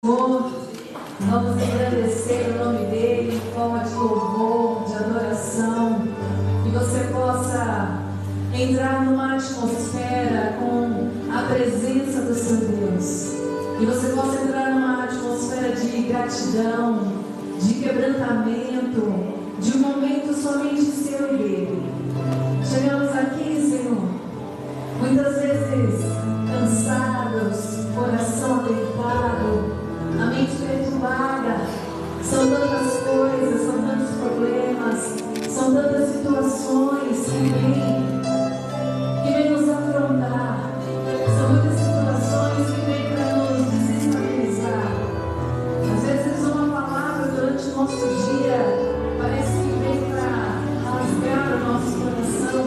Vamos agradecer o nome dele em forma de louvor, de adoração. Que você possa entrar numa atmosfera com a presença do seu Deus. Que você possa entrar numa atmosfera de gratidão, de quebrantamento, de um momento somente seu e dele. Chegamos aqui, Senhor, muitas vezes cansados, coração apertado, a mente perturbada. São tantas coisas, são tantos problemas, são tantas situações que vêm nos afrontar. São muitas situações que vêm para nos desestabilizar. Às vezes uma palavra durante o nosso dia parece que vem para rasgar o nosso coração.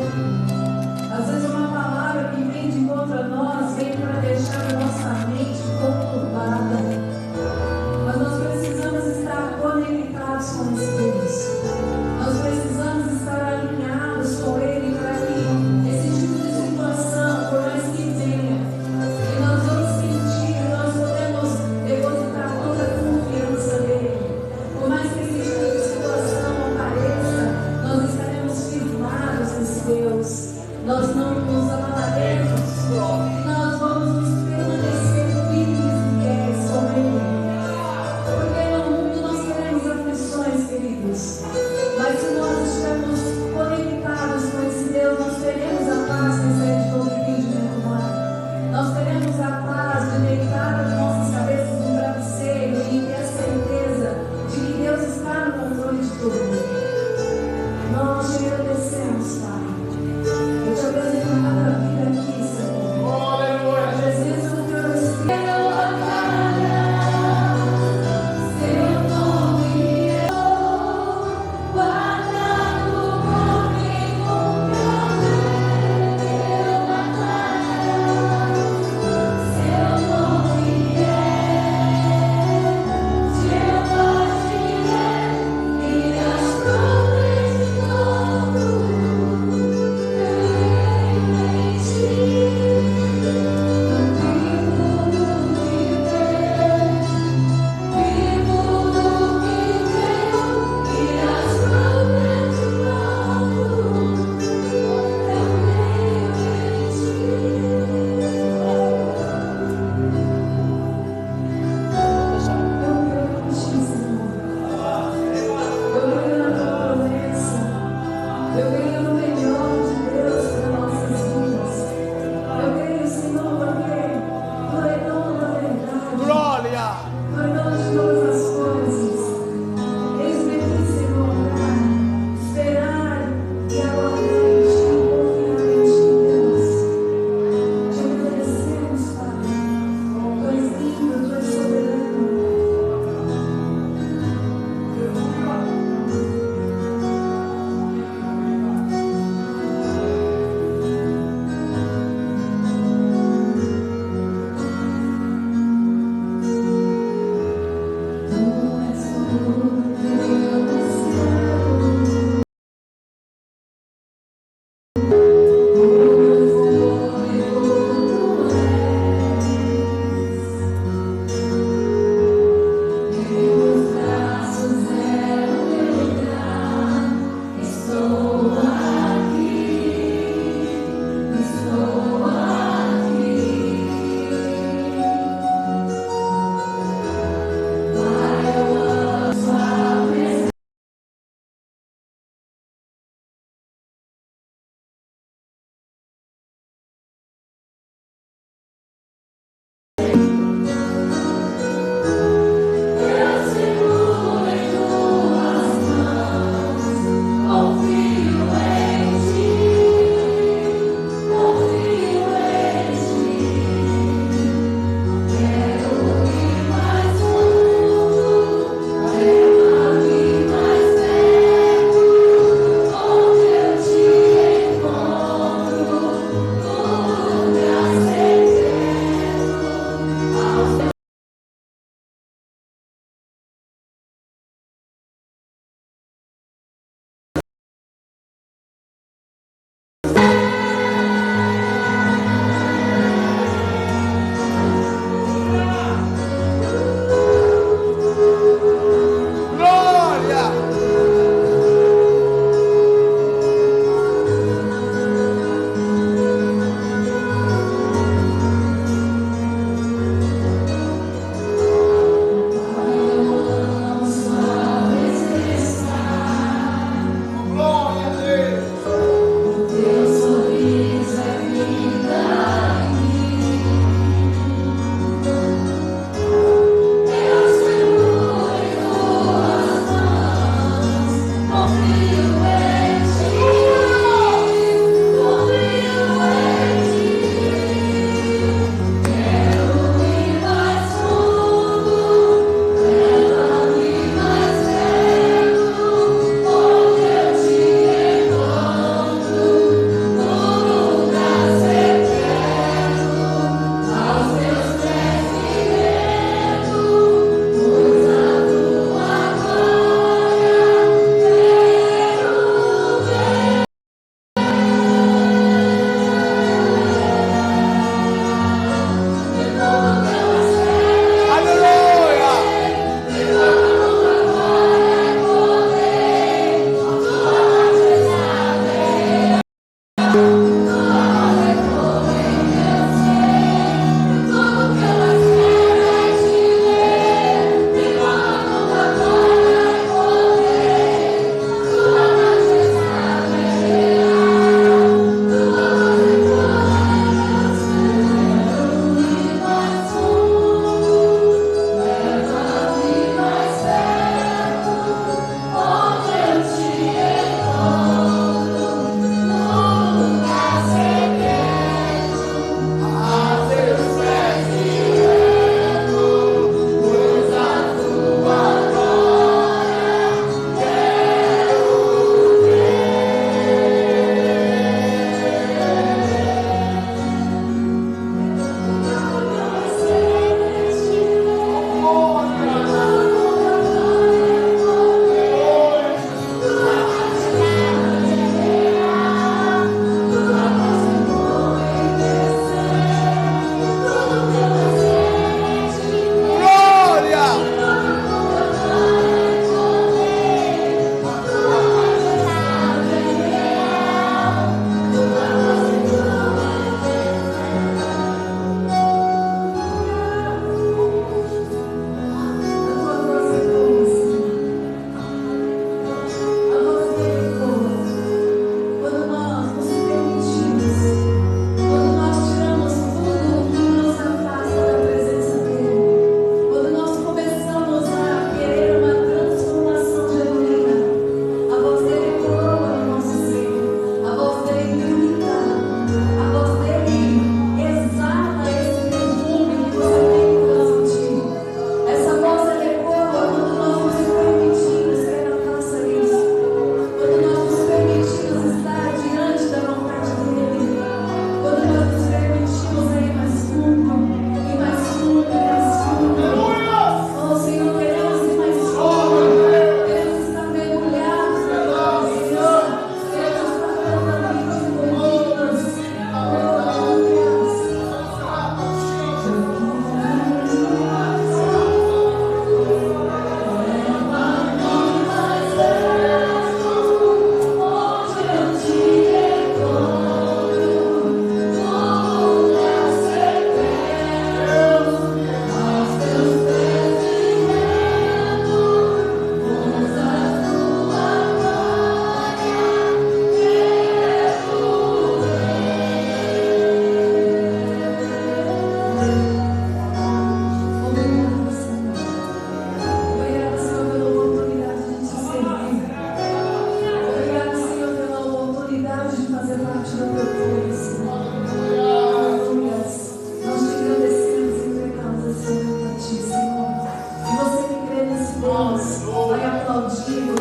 contigo.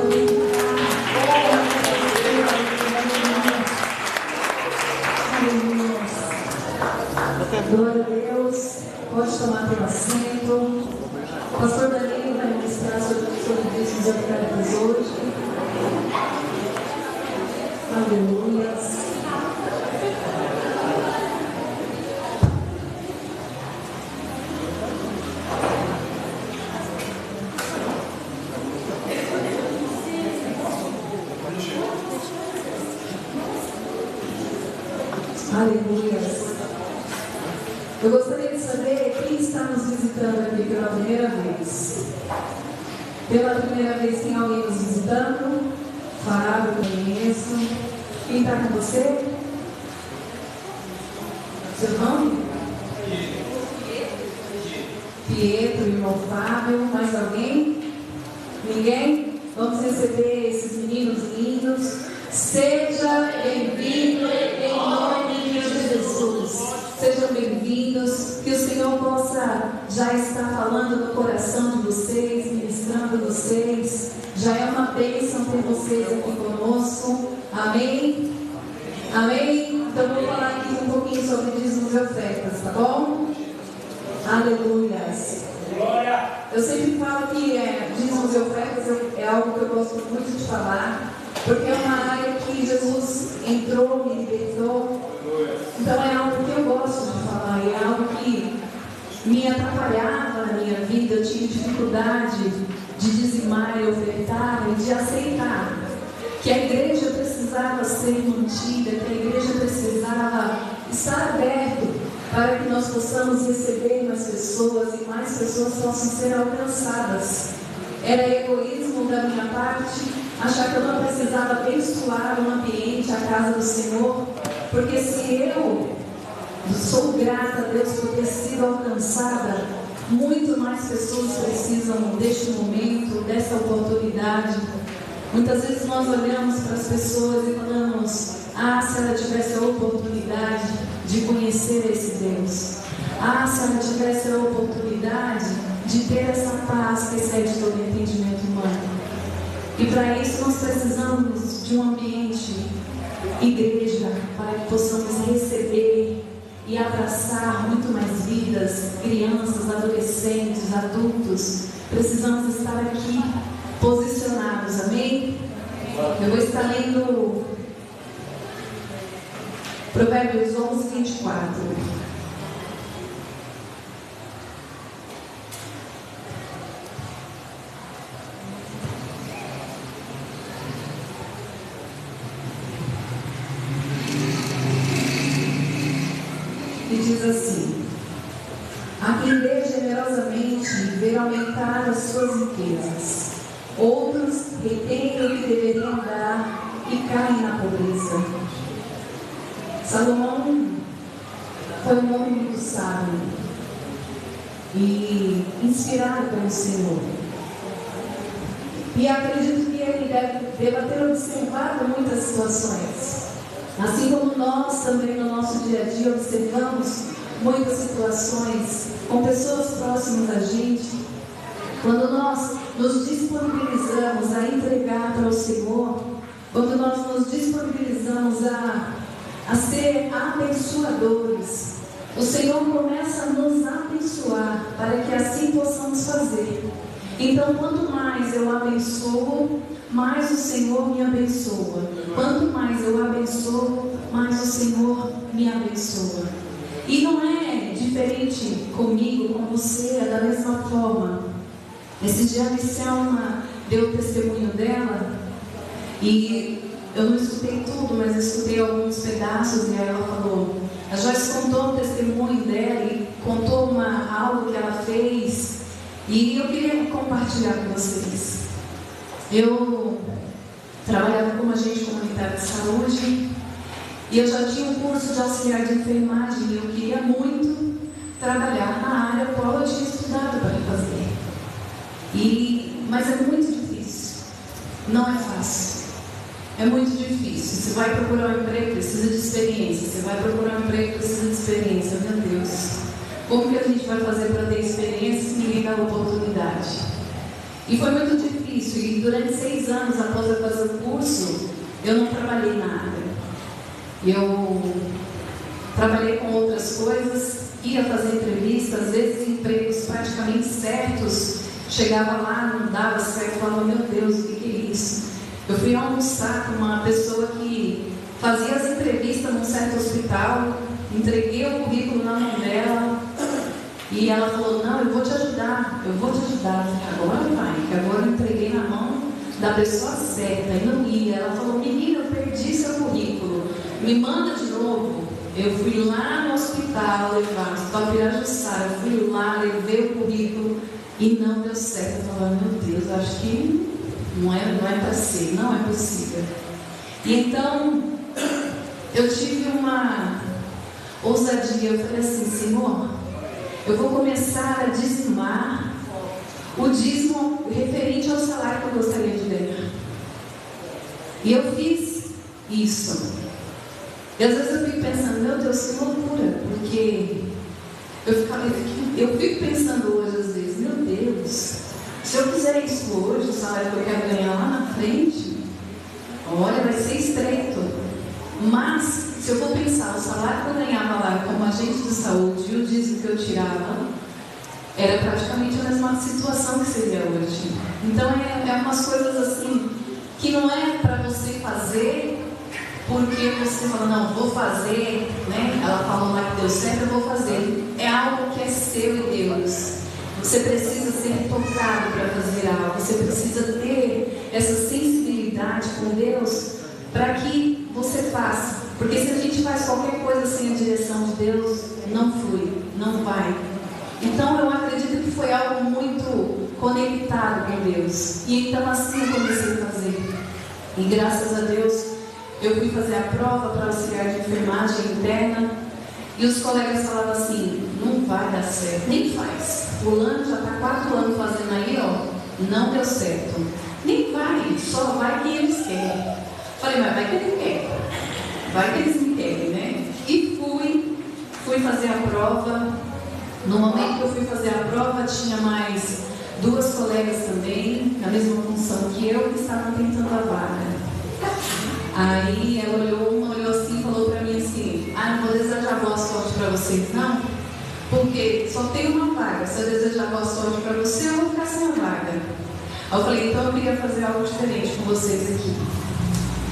Glória a Deus. Pode tomar teu assento. O pastor Danilo vai ministrar sobre dízimos e ofertas hoje. Aleluia. Aleluia. Eu gostaria de saber quem está nos visitando aqui pela primeira vez. Pela primeira vez, tem alguém nos visitando? Fábio, conheço. Quem está com você? Seu nome? Pietro, irmão Fábio. Mais alguém? Ninguém? Vamos receber esses meninos lindos. Seja bem-vindo em nome de Jesus. Sejam bem-vindos. Que o Senhor possa já estar falando no coração de vocês, ministrando vocês. Já é uma bênção ter vocês aqui conosco. Amém? Amém? Então vou falar aqui um pouquinho sobre dízimos e ofertas, tá bom? Aleluias. Eu sempre falo que dízimos e ofertas é algo que eu gosto muito de falar, porque é uma área que Jesus entrou, me libertou. Então é algo que eu gosto de falar, é algo que me atrapalhava na minha vida. Eu tinha dificuldade de dizimar e ofertar e de aceitar que a igreja precisava ser mantida, que a igreja precisava estar aberta para que nós possamos receber mais pessoas e mais pessoas possam ser alcançadas. Era egoísmo da minha parte achar que eu não precisava abençoar o ambiente, a casa do Senhor, porque se eu sou grata a Deus por ter sido alcançada, muito mais pessoas precisam deste momento, dessa oportunidade. Muitas vezes nós olhamos para as pessoas e falamos: se ela tivesse a oportunidade de conhecer esse Deus, se ela tivesse a oportunidade de ter essa paz que excede todo entendimento humano. E para isso nós precisamos de um ambiente, igreja, para que possamos receber e abraçar muito mais vidas, crianças, adolescentes, adultos. Precisamos estar aqui posicionados, amém? Eu vou estar lendo Provérbios 11, 24. E diz assim: a quem dê generosamente ver aumentar as suas riquezas, outros retêm o que deveriam dar e caem na pobreza. Salomão foi um homem muito sábio e inspirado pelo Senhor. E acredito que ele deva ter observado muitas situações. Assim como nós também no nosso dia a dia observamos muitas situações com pessoas próximas a gente. Quando nós nos disponibilizamos a entregar para o Senhor, quando nós nos disponibilizamos a ser abençoadores, o Senhor começa a nos abençoar para que assim possamos fazer. Então, quanto mais eu abençoo, mais o Senhor me abençoa. Quanto mais eu abençoo, mais o Senhor me abençoa. E não é diferente comigo, com você, é da mesma forma. Esse dia a Selma deu o testemunho dela e eu não escutei tudo, mas eu escutei alguns pedaços. E aí ela falou, a Joyce contou o testemunho dela e contou algo que ela fez. E eu queria compartilhar com vocês. Eu trabalhava como agente comunitário de saúde e eu já tinha um curso de auxiliar de enfermagem e eu queria muito trabalhar na área qual eu tinha estudado para fazer. Mas é muito difícil, não é fácil, é muito difícil. Você vai procurar um emprego, precisa de experiência. Você vai procurar um emprego, precisa de experiência. Meu Deus, como que a gente vai fazer para ter experiência se ninguém dá oportunidade? E foi muito difícil. difícil. E durante 6 anos, após eu fazer o curso, eu não trabalhei na área. Eu trabalhei com outras coisas, ia fazer entrevistas, às vezes empregos praticamente certos. Chegava lá, não dava certo, falava, meu Deus, o que é isso? Eu fui almoçar com uma pessoa que fazia as entrevistas num certo hospital, entreguei o currículo na mão dela e ela falou, não, eu vou te ajudar. Agora vai, que agora eu entreguei na mão da pessoa certa e não ia. Ela falou, menina, eu perdi seu currículo, me manda de novo. Eu fui lá no hospital levar, Hospital Pirajussara, eu fui lá, levei o currículo e não deu certo. Eu falei, meu Deus, acho que não é para ser, não é possível. E então, eu tive uma ousadia, eu falei assim, Senhor, eu vou começar a dizimar o dízimo referente ao salário que eu gostaria de ganhar. E eu fiz isso. E às vezes eu fico pensando, meu Deus, que loucura, porque eu fico pensando hoje, às vezes, meu Deus, se eu fizer isso hoje, o salário que eu quero ganhar lá na frente, olha, vai ser estreito. Mas, se eu for pensar, o salário que eu ganhava lá como agente de saúde e o dízimo que eu tirava, era praticamente a mesma situação que seria hoje. Então, é umas coisas assim, que não é para você fazer, porque você fala, não, vou fazer, né? Ela falou lá que deu certo, eu vou fazer. É algo que é seu e Deus. Você precisa ser tocado para fazer algo. Você precisa ter essa sensibilidade com Deus para que você faça. Porque se a gente faz qualquer coisa sem a direção de Deus, não flui, não vai. Então eu acredito que foi algo muito conectado com Deus. E então assim eu comecei a fazer. E graças a Deus, eu fui fazer a prova para auxiliar de enfermagem interna e os colegas falavam assim, não vai dar certo, nem faz. Fulano já está 4 anos fazendo aí, ó, não deu certo. Nem vai, só vai que eles querem. Falei, mas vai que ele quer. Vai que eles me querem, né? E fui fazer a prova. No momento que eu fui fazer a prova, tinha mais 2 colegas também, na mesma função que eu, que estavam tentando a vaga. Aí ela olhou assim e falou para mim assim, não vou desejar boa sorte para vocês não, porque só tem uma vaga, se eu desejar boa sorte para você, eu vou ficar sem a vaga. Aí eu falei, então eu queria fazer algo diferente com vocês aqui.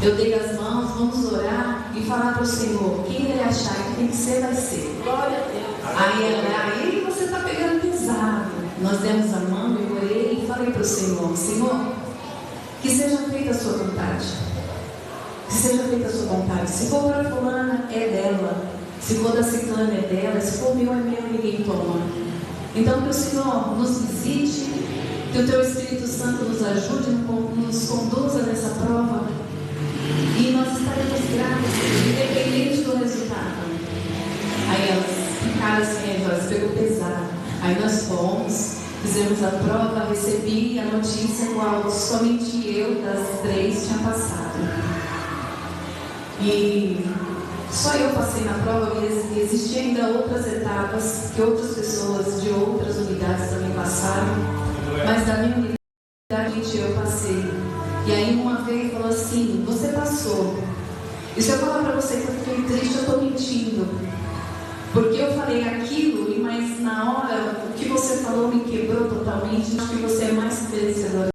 Eu dei as mãos, vamos orar e falar para o Senhor, quem ele achar que tem que ser, vai ser. Glória a Deus. Aí você está pegando pesado. Nós demos a mão, eu orei e falei para o Senhor, Senhor, que seja feita a sua vontade. Que seja feita a sua vontade. Se for para fulana, é dela. Se for da ciclana, é dela. Se for meu, é meu, ninguém toma. Então que o Senhor nos visite, que o Teu Espírito Santo nos ajude, nos conduza nessa prova. E nós estaremos gratos, independente do resultado. Aí elas ficaram assim, elas pegou pesado. Aí nós fomos, fizemos a prova, recebi a notícia qual somente eu das 3 tinha passado. E só eu passei na prova, e existiam ainda outras etapas que outras pessoas de outras unidades também passaram, mas da minha unidade eu passei. E aí uma vez falou assim, você passou. E se eu falar para você que eu fiquei triste, eu estou mentindo. Porque eu falei aquilo, mas na hora o que você falou me quebrou totalmente. Acho que você é mais merecedora.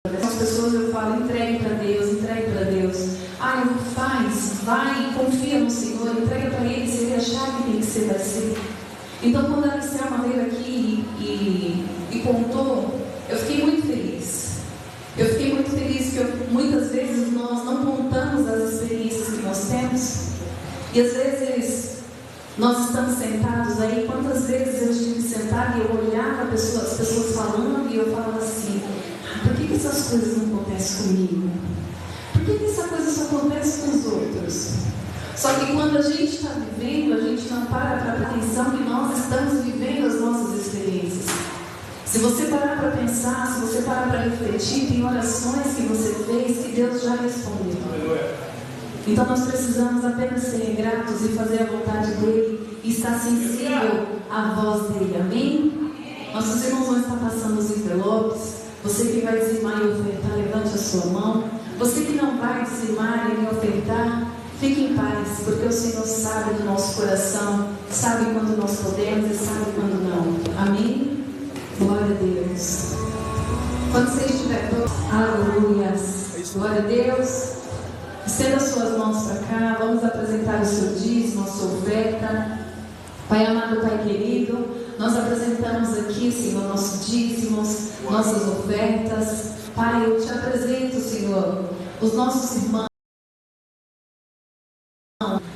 As pessoas eu falo, entregue para Deus, entregue para Deus. Faz, vai, confia no Senhor, entrega para Ele, se Ele achar que tem que ser, vai ser. Então quando a Estrela veio aqui e contou, eu fiquei muito feliz. Eu fiquei muito feliz porque muitas vezes nós não contamos as experiências que nós temos. E às vezes nós estamos sentados aí, quantas vezes eu estive sentada e eu olhava as pessoas falando e eu falava assim, por que essas coisas não acontecem comigo? Por que essa coisa só acontece com os outros? Só que quando a gente está vivendo, a gente não para prestar atenção que nós estamos vivendo as nossas experiências. Se você parar para pensar, se você parar para refletir, tem orações que você fez que Deus já respondeu. Então nós precisamos apenas ser gratos e fazer a vontade dEle e está sensível à voz dele, amém? Nossos irmãos vão estar passando os envelopes. Você que vai dizimar e ofertar, levante a sua mão. Você que não vai dizimar e ofertar, fique em paz, porque o Senhor sabe do nosso coração, sabe quando nós podemos e sabe quando não, amém? Glória a Deus. Quando você estiver pronto, aleluias, glória a Deus. Estenda suas mãos para cá, vamos apresentar o seu dízimo, a sua oferta. Pai amado, Pai querido, nós apresentamos aqui, Senhor, nossos dízimos, nossas ofertas. Pai, eu te apresento, Senhor, os nossos irmãos.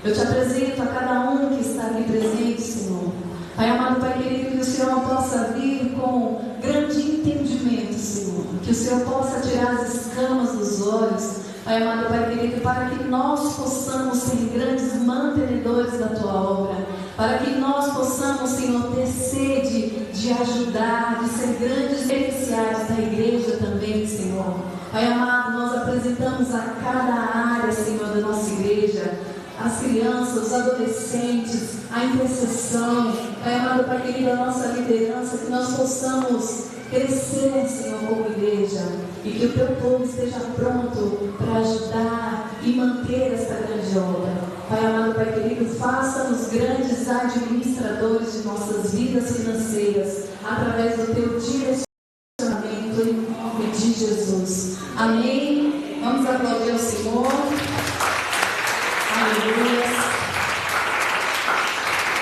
Eu te apresento a cada um que está aqui presente, Senhor. Pai amado, Pai querido, que o Senhor possa vir com grande entendimento, Senhor. Que o Senhor possa tirar as escamas dos olhos, Pai amado, Pai querido, para que nós possamos ser grandes mantenedores da Tua obra, para que nós possamos, Senhor, ter sede de ajudar, de ser grandes beneficiários da igreja também, Senhor. Pai amado, nós apresentamos a cada área, Senhor, da nossa igreja, as crianças, os adolescentes, a intercessão, Pai amado, Pai querido, a nossa liderança, que nós possamos crescer, Senhor, como igreja, e que o Teu povo esteja pronto para ajudar e manter esta grande obra. Pai amado, Pai querido, faça-nos grandes administradores de nossas vidas financeiras, através do Teu direcionamento, em nome de Jesus. Amém? Vamos aplaudir ao Senhor. Aleluia.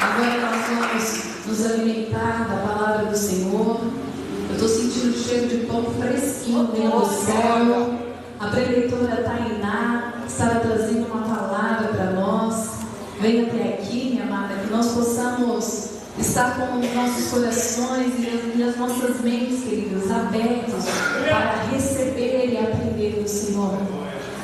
Agora nós vamos nos alimentar da palavra do Senhor. Eu estou sentindo o cheiro de pão fresquinho dentro do céu. A preletora Tainá estava trazendo uma palavra para nós. Venha até aqui, minha amada, que nós possamos estar com os nossos corações e as nossas mentes, queridos, abertos para receber e aprender do Senhor.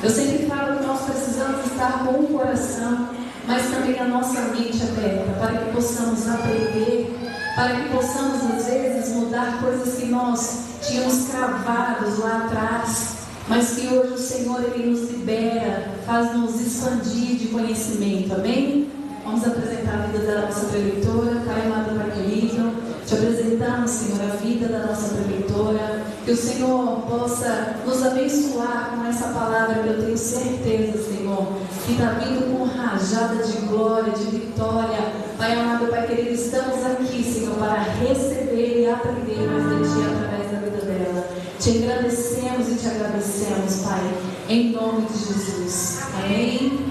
Eu sempre falo que nós precisamos estar com o coração, mas também a nossa mente aberta, para que possamos aprender, para que possamos às vezes mudar coisas que nós tínhamos cravados lá atrás, mas que hoje o Senhor Ele nos libera, faz-nos expandir de conhecimento, amém? Vamos apresentar a vida da nossa preleitora. Pai amado, Pai querido, te apresentamos, Senhor, a vida da nossa preleitora, que o Senhor possa nos abençoar com essa palavra, que eu tenho certeza, Senhor, que está vindo com rajada de glória, de vitória. Pai amado, Pai querido, estamos aqui, Senhor, para receber e aprender mais de Ti através da vida dela. Te agradecemos e te agradecemos, Pai, em nome de Jesus. Amém.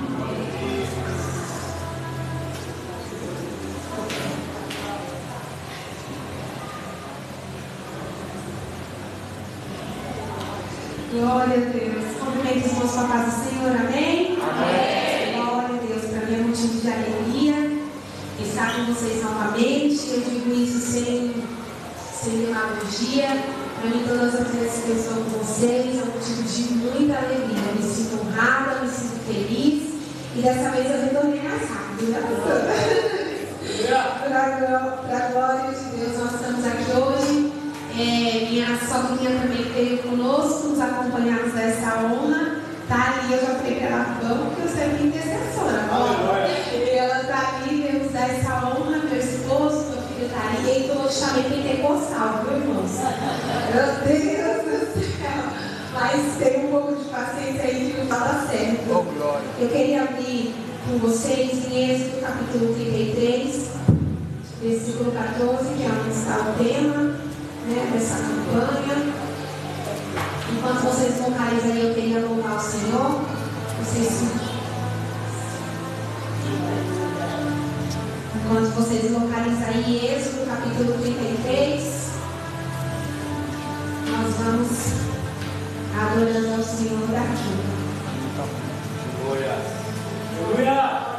Glória a Deus. Cumprimento os irmãos com a paz do Senhor, amém? Amém. Glória a Deus. Para mim é motivo de alegria estar com vocês novamente. Eu digo isso sem demagogia. Para mim, todas as vezes que eu estou com vocês é um motivo de muita alegria. Eu me sinto honrada, eu me sinto feliz. E dessa vez eu retornei mais rápido, né? Para a glória de Deus, nós estamos aqui hoje. Minha sogrinha também veio conosco, nos acompanhamos dessa honra. Tá ali, eu já falei para ela, vamos, porque eu sempre intercessora. Ela está ali, veio nos dar essa honra. Meu esposo, meu filho está ali. E eu chamei pentecostal, viu, irmãos? Meu Deus do céu. Mas tem um pouco de paciência aí que não fala certo. Eu queria abrir com vocês em Êxodo capítulo 33, versículo 14, que é onde está o tema, né, dessa campanha. Enquanto vocês localizam aí, eu queria louvar o Senhor. Enquanto vocês localizam aí Êxodo capítulo 33, nós vamos adorando ao Senhor daqui. Aleluia!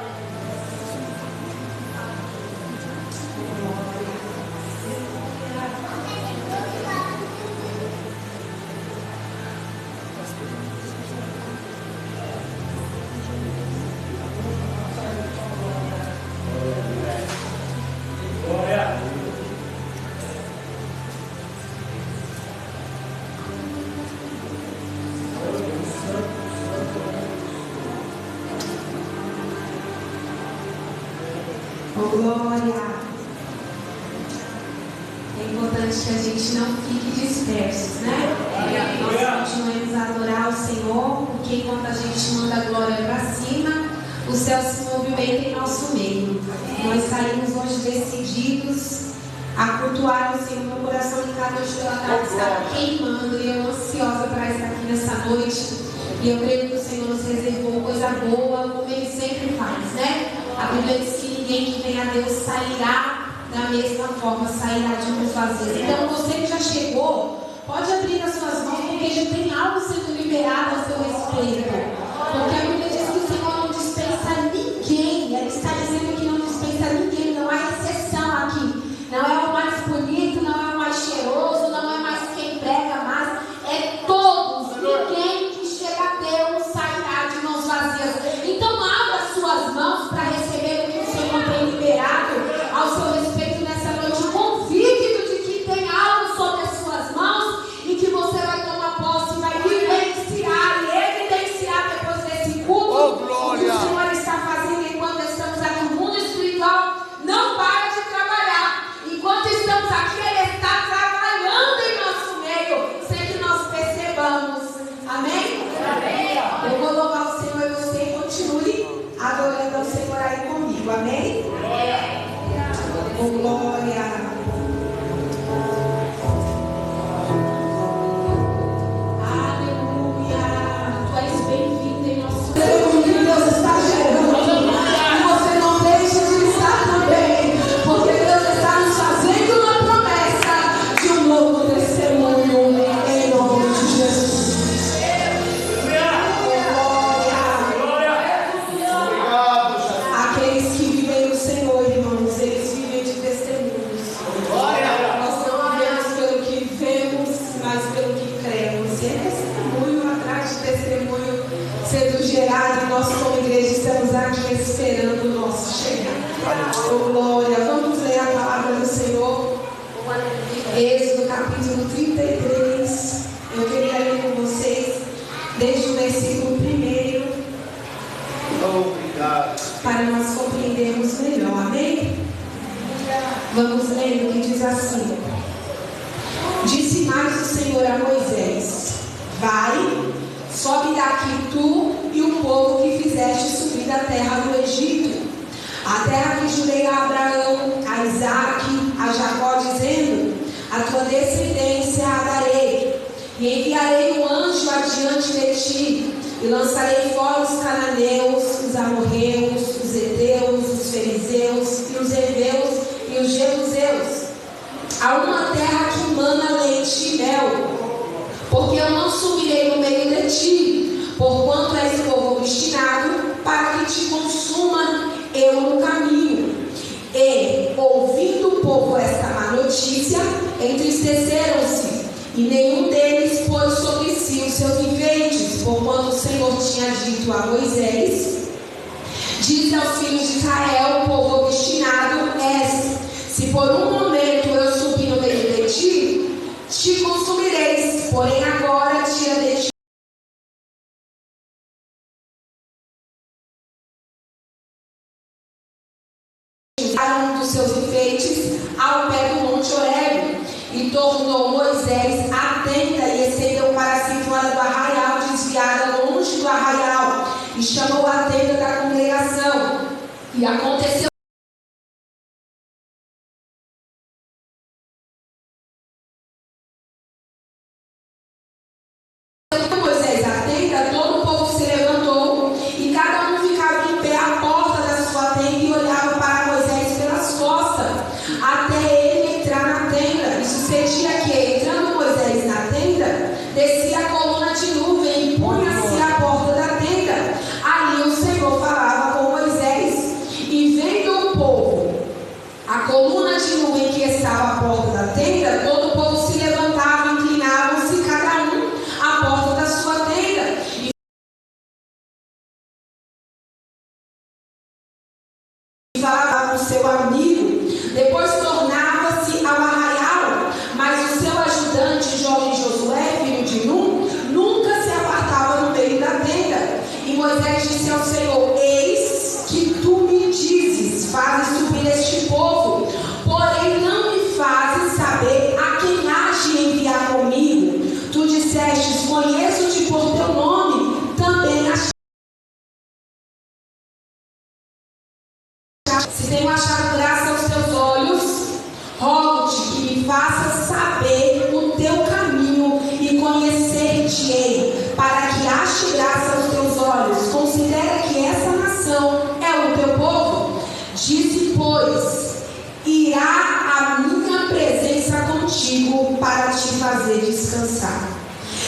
Oh, glória! É importante que a gente não fique dispersos, né? Nós continuemos a adorar o Senhor, porque enquanto a gente manda a glória para cima, o céu se movimenta em nosso meio. Nós saímos hoje decididos a cultuar o Senhor. Meu coração em cada hoje pela tarde está queimando e eu ansiosa para estar aqui nessa noite. E eu creio que o Senhor nos reservou coisa boa, como Ele sempre faz, né? A Bíblia diz que ninguém que vem a Deus sairá da mesma forma, sairá de mãos vazias. Então você que já chegou, pode abrir as suas mãos, porque já tem algo sendo liberado a seu respeito. Porque a Bíblia diz que o Senhor não dispensa ninguém. Ele está dizendo que não dispensa ninguém, não há exceção aqui. Não é o mais bonito, não é o mais cheiroso, não é mais quem prega mais, é todos. Ninguém que chega a Deus sairá de mãos vazias. Então abra as suas mãos para receber o que o Senhor tem liberado ao seu respeito nessa noite, convicto de que tem algo sobre as suas mãos e que você vai tomar posse, vai vivenciar e evidenciar depois desse culto o que o Senhor está fazendo enquanto estamos aqui. O mundo espiritual não para de trabalhar. Enquanto estamos aqui, Ele está trabalhando em nosso meio, sem que nós percebamos. Amém? Amém. Eu vou louvar o Senhor e você continue adorando ao Senhor aí comigo. Amém? Oh, glória. Aleluia. Tu és bem-vindo em nosso meio. Deus está gerando. E você não deixa de estar também. Porque Deus está nos fazendo uma promessa de um novo testemunho em nome de Jesus. Aqueles que vivem no Senhor, irmãos, eles vivem de testemunhos. Nós não vivemos pelo que vemos, mas pelo que cremos. E é testemunho atrás de testemunho sendo gerado. E nós, como igreja, estamos aqui esperando o nosso chegar. Oh, glória! Vamos ler a palavra do Senhor. Êxodo capítulo 33. Eu queria ler com vocês desde o versículo 1. Para nós compreendermos melhor, amém? Vamos ler o que diz assim: Disse mais o Senhor a Moisés: Vai, sobe daqui tu e o povo que fizeste subir da terra do Egito, a terra que jurei a Abraão, a Isaque, a Jacó, dizendo: A tua descendência a darei, e enviarei um anjo adiante de ti, e lançarei fora os cananeus, os amorreus, os heteus, os fariseus, e os heveus, e os jebuseus, a uma terra que mana leite e mel. Porque eu não subirei no meio de ti, porquanto és povo obstinado, para que te consuma eu no caminho. E, ouvindo o povo esta má notícia, entristeceram-se, e nenhum deles pôs sobre si os seus enfeites, porquanto o Senhor tinha dito a Moisés: Diz aos filhos de Israel, povo obstinado és: Se por um momento eu subir no meio de ti, te consumireis, porém agora tira de ti um dos seus enfeites ao pé do monte Horebe. E tornou Moisés a tenda e estendeu para si fora do arraial, desviada longe do arraial, e chamou a tenda da congregação. E aconteceu Moisés a tenda, todo o povo se levantou, e cada um ficava em pé à porta da sua tenda e olhava para Moisés pelas costas, até ele entrar na tenda. E sucedia que, entrando Moisés na tenda, descia a coluna de nuvem e punha-se à porta da tenda. Ali o Senhor falava com Moisés, e vendo o povo a coluna de nuvem que estava à porta da tenda, todo o povo se levantava, inclinavam-se cada um à porta da sua tenda, e falava com seu amigo. Depois tornava-se ao arraial, mas o seu ajudante, jovem Josué, filho de Nun, nunca se apartava no meio da tenda. E Moisés disse ao Senhor: Eis que tu me dizes, fazes subir faça saber o teu caminho e conhecer-te-ei, para que ache graça aos teus olhos. Considera que essa nação é o teu povo. Disse, pois, irá a minha presença contigo para te fazer descansar.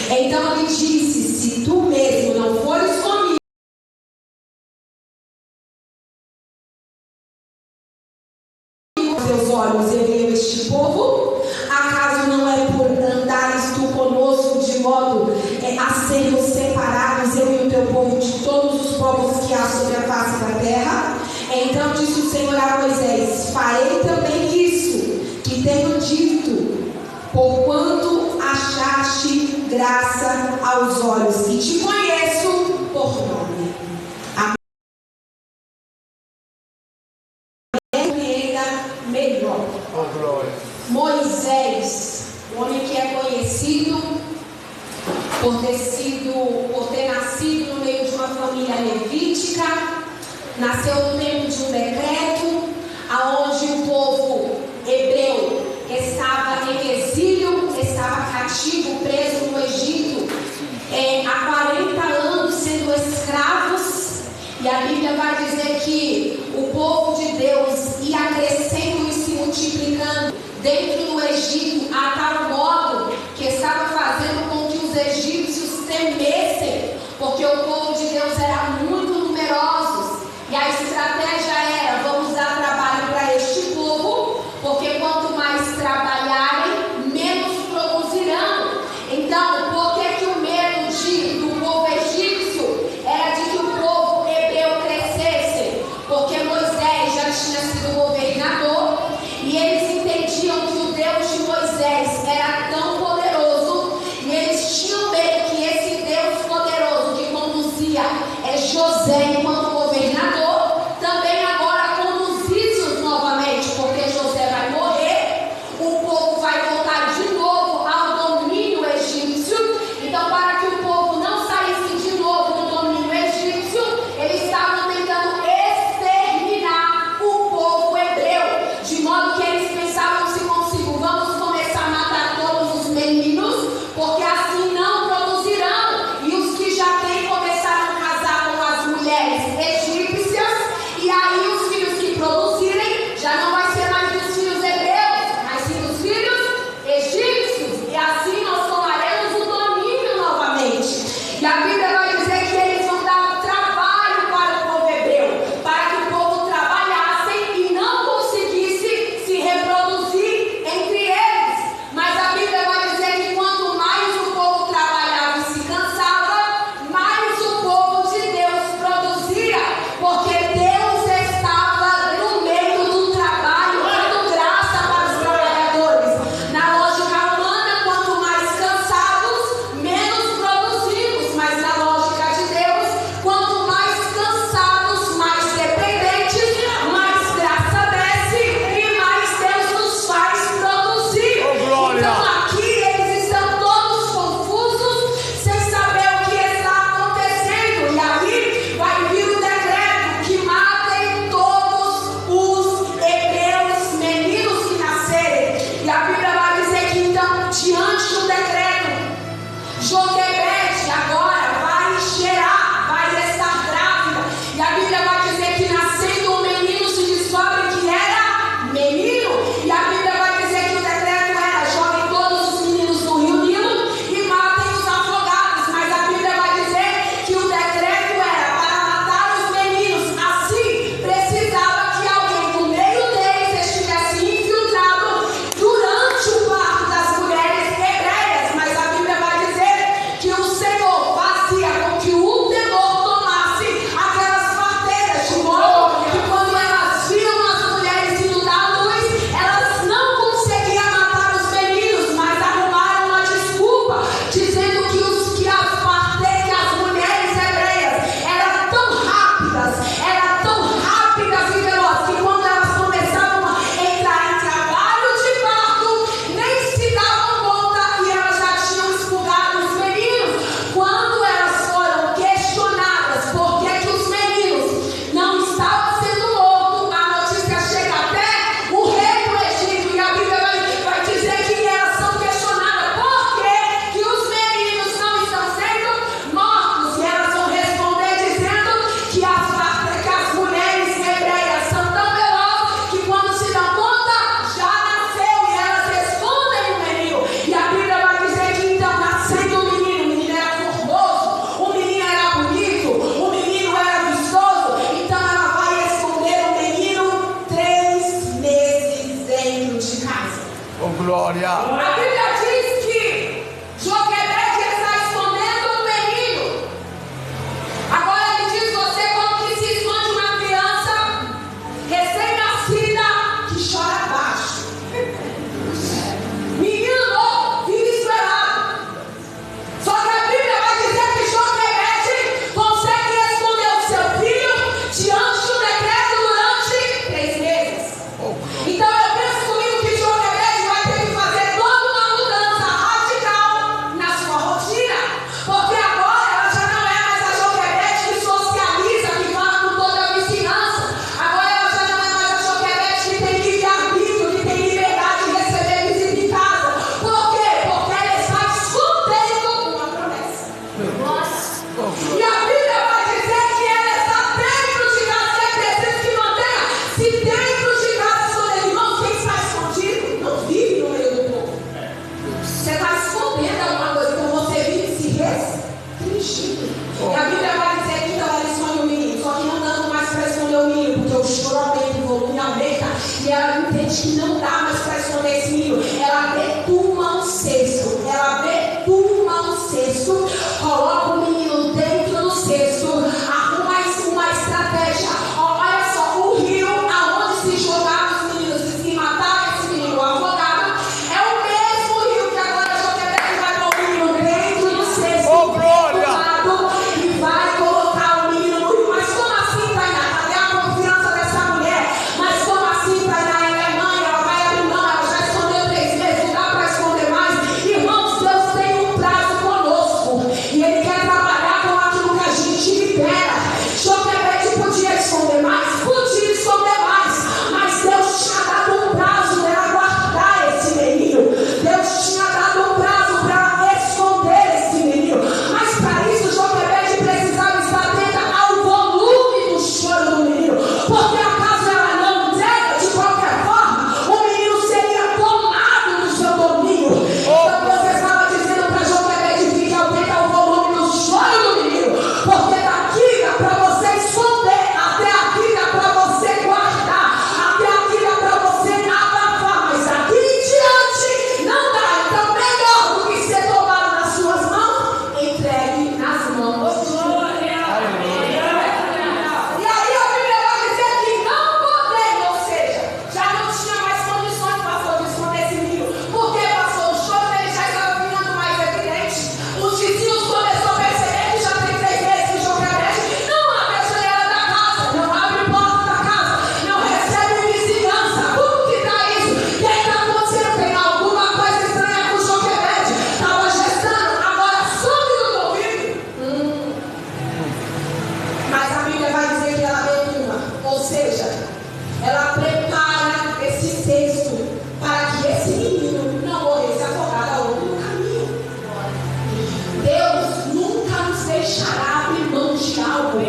Então ele disse, se tu mesmo não fores comigo, teus olhos eu vejo este povo, acaso não é por andares tu conosco de modo a sermos separados, eu e o teu povo, de todos os povos que há sobre a face da terra? Então disse o Senhor a Moisés, farei também isso que tenho dito, porquanto achaste graça aos olhos, e te conheço por nome. Melhor. Moisés, o homem que é conhecido por ter nascido no meio de uma família levítica, nasceu no tempo de um decreto, aonde o povo hebreu estava em exílio, estava cativo, preso no Egito, há 40 anos sendo escravos. E a Bíblia vai dizer que o povo de Deus ia crescendo e se multiplicando dentro do Egito, a tal modo que estava fazendo com que os egípcios temessem, porque o povo de Deus era muito numerosos. E a estratégia era, vamos dar trabalho para este povo, porque quanto mais trabalharem, menos produzirão. Então, por que o medo do povo egípcio era de que o povo hebreu crescesse? Porque Moisés já tinha sido governador e eles entendiam que o Deus de Moisés era tão glória. A Bíblia diz que Joquebede está escondendo o menino. Agora me diz você como que se esconde uma criança recém-nascida que chora baixo. Menino novo, vive esperado. Só que a Bíblia vai dizer que Joquebede consegue esconder o seu filho diante de um decreto durante 3 meses. Então eu penso comigo que Joquebede vai ter que fazer toda uma mudança radical na sua rotina, porque agora ela já não é mais a Joquebede que socializa, que fala com toda a vizinhança. Agora ela já não é mais a Joquebede que tem livre-arbítrio, que tem liberdade de receber visita em casa. Por quê? Porque ela está escondendo uma promessa. E a Bíblia vai dizer que ela está dentro de casa, e é preciso que mantenha. Se dentro de casa esconder, irmão, quem está escondido não vive no meio do povo. Você está escondendo alguma coisa, então você vive se restringindo. E a Bíblia vai dizer que então ela esconde o menino, só que não dando mais para esconder o menino, porque o choro aumenta, o volume aumenta, e ela entende que não dá mais para esconder esse menino. Ela betuma um cesto, coloca o menino dentro do cesto, arruma uma estratégia. Olha só, o rio aonde se jogaram os meninos e se mataram esse menino afogado é o mesmo rio que agora a Joquebede vai pôr o menino dentro do cesto, e vai colocar o menino no rio. Mas como assim, Tainá? Cadê a confiança dessa mulher? Mas como assim, Tainá? Ela é mãe, ela vai abrir mão, ela já escondeu 3 meses, não dá para esconder mais. Irmãos, Deus tem um prazo conosco e Ele quer trabalhar com aquilo que a gente libera. Joquebede podia esconder mais, mas Deus tinha dado um prazo para guardar esse menino. Deus tinha dado um prazo para esconder esse menino. Mas para isso Joquebede precisava estar atenta ao volume do choro do menino, porque acaso ela não entrega de qualquer forma, o menino seria tomado do seu domínio. Então Deus estava dizendo para Joquebede: fique atenta ao volume do choro do menino, porque daqui dá para você esconder, até aqui dá para você guardar, até aqui dá para você abafar, mas aqui em diante não dá. Então melhor do que ser tomado nas suas mãos, entregue nas mãos de Deus. E aí a Bíblia vai dizer que não podendo, ou seja, já não tinha mais condições, pastor, de esconder esse menino. Porque, pastor, o choro dele já estava ficando mais evidente. Os vizinhos começaram a perceber que já tem 3 meses que Joquebede não abre a janela da casa, não abre a porta da casa, não recebe vizinhança. Como que está isso? O que está acontecendo? Tem alguma coisa estranha com Joquebede? Estava gestando, agora some do convívio. Mas a Bíblia vai dizer que ela betuma, ou seja, ela prepara esse cesto para que esse menino não morresse afogado ao longo do caminho. Deus nunca nos deixará abrir mão de algo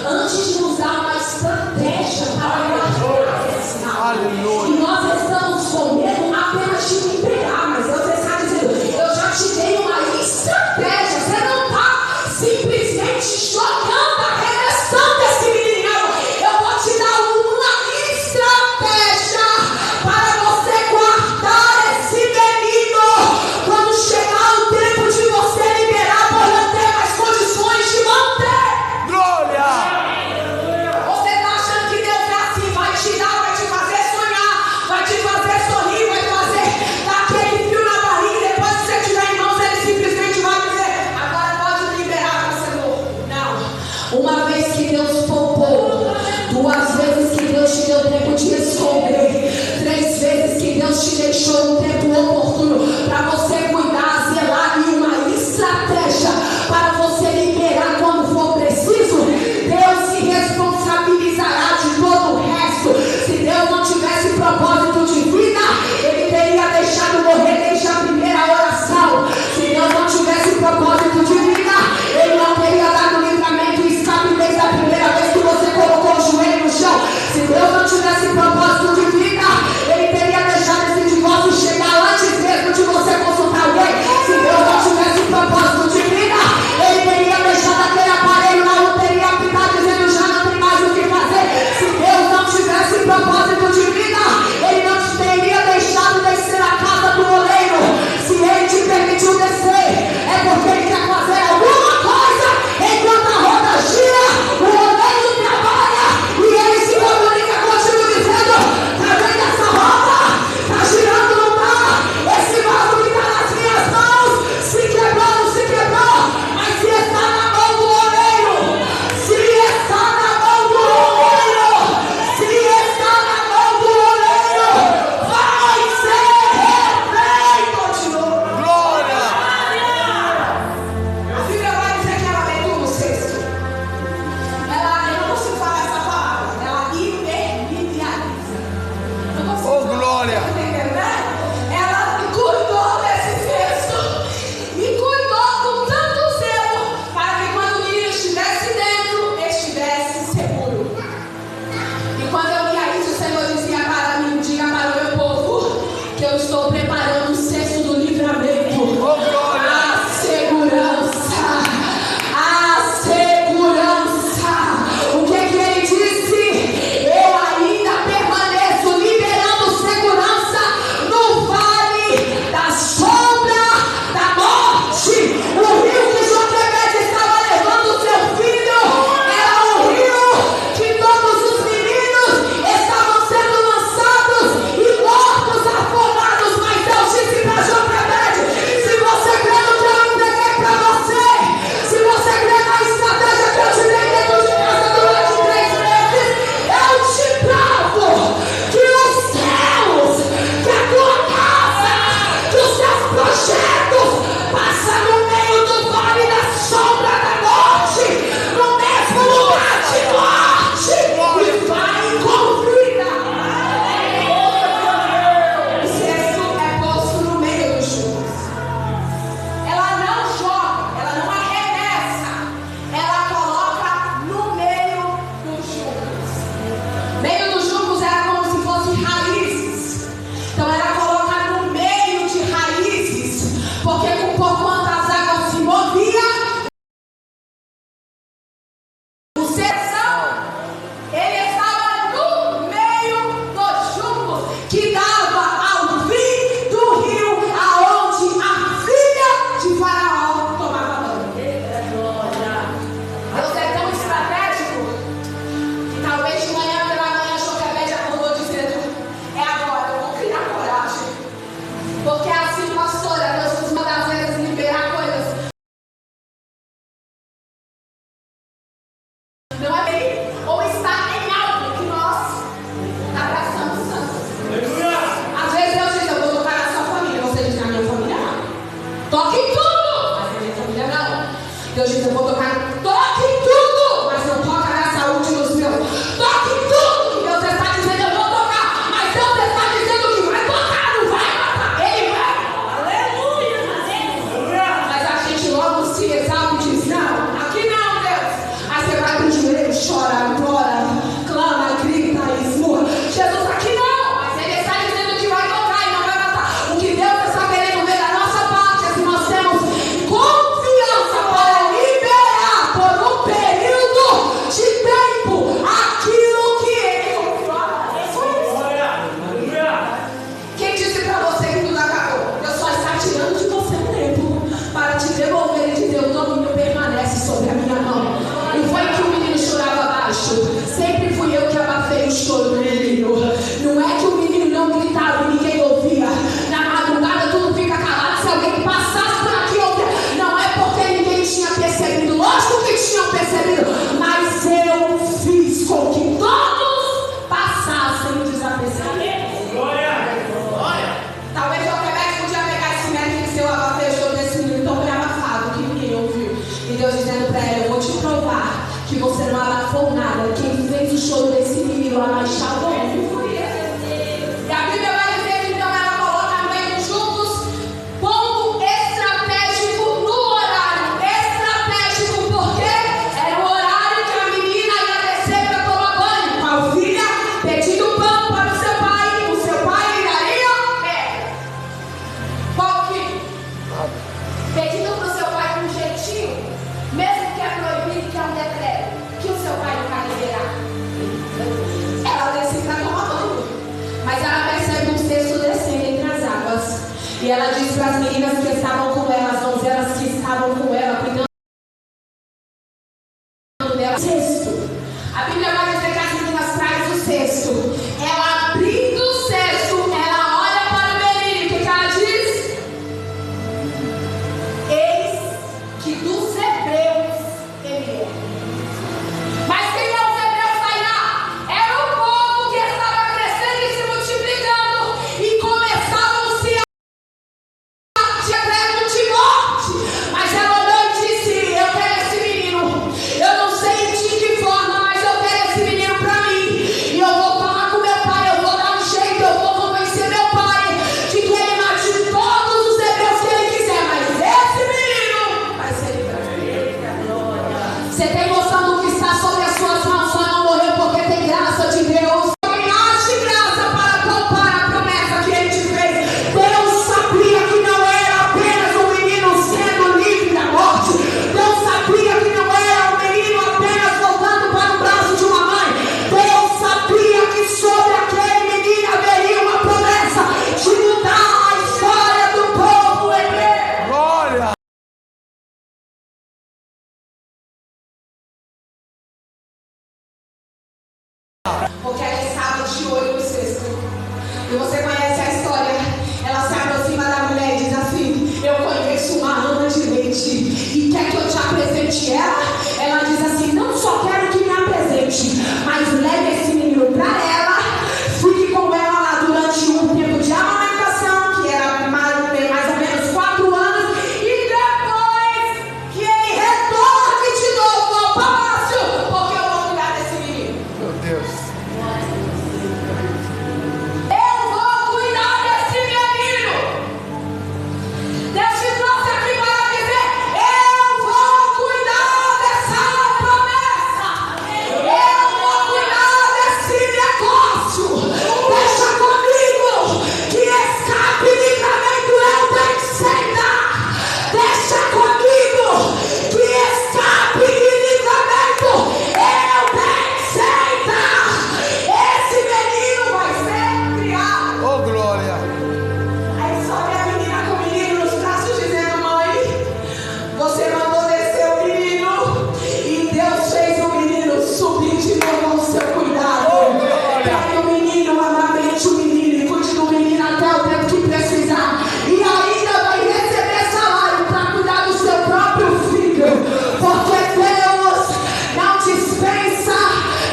antes de nos dar uma estratégia para guardar esse algo. Aleluia. E nós estamos com medo apenas de liberar, mas Deus está dizendo: eu já te dei uma estratégia. Você não está simplesmente jogando a redenção desse menino. Eu vou te dar uma estratégia para você guardar esse menino. Quando chegar o tempo de você liberar, por não ter mais condições de manter. Glória. Você está achando que Deus é assim, vai te dar, vai te fazer sonhar, E ela disse para as meninas que estavam com ela, as donzelas que estavam com ela, cuidando dela, cesto. A Bíblia vai dizer que as meninas trazem o cesto. Ela abrindo o cesto, ela olha para o menino, o que ela diz? Eis que dos hebreus ele é. Mas quem é os hebreus, Tainá? Era o povo que estava crescendo e se multiplicando e começavam se a decreto de morte. Mas ela olhou e disse: eu quero esse menino. Eu não sei de que forma, mas eu quero esse menino para mim. E eu vou falar com meu pai, eu vou dar um jeito, eu vou convencer meu pai de que ele mate todos os hebreus que ele quiser. Mas esse menino vai ser livre. Você tem noção do que está sobre as suas mãos? Só não morreu porque tem graça de Deus. Alguém ache graça para poupar a promessa que ele te fez. Deus sabia que não era apenas um menino sendo livre da morte. Deus sabia que não era um menino apenas voltando para o braço de uma mãe. Deus sabia que sobre aquele menino haveria uma promessa de mudar a história do povo hebreu. Glória! Porque ela estava de olho no cesto. E você conhece a história. Ela se aproxima da mulher e diz assim: eu conheço uma Ana de leite e quer que eu te apresente ela? Ela diz assim: não só quero que me apresente, mas leve esse menino para ela, fique com ela lá durante um tempo de amamentação, que era mais ou menos 4 anos, e depois que ele retorne de novo ao palácio, porque eu vou cuidar desse menino. Meu Deus! Eu vou cuidar desse menino. Deus te trouxe aqui para dizer: eu vou cuidar dessa promessa. Eu vou cuidar desse negócio. Deixa comigo que escape livramento eu tenho. Deixa comigo que escape de livramento eu tenho. Esse menino vai ser criado. Oh, glória! Aí só vê a menina com o menino nos braços dizendo: mãe, você mandou descer o menino e Deus fez o menino subir de novo ao seu cuidado. Pegue o menino, amamente o menino e cuide do menino até o tempo que precisar. E ainda vai receber salário para cuidar do seu próprio filho. Porque Deus não dispensa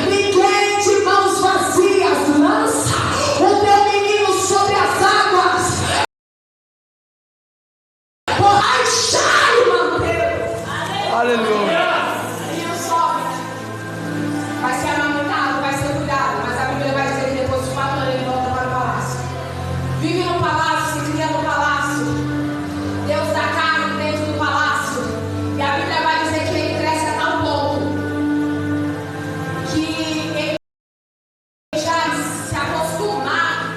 ninguém de mãos vazias. Lança o teu menino sobre as águas. Achai, manter. Aleluia! O menino sobe, vai ser amamentado, vai ser cuidado. Mas a Bíblia vai dizer que depois de 4 anos ele volta para o palácio. Vive no palácio, se cria no palácio. Deus dá carne dentro do palácio. E a Bíblia vai dizer que ele cresce a tal ponto que ele já se acostumar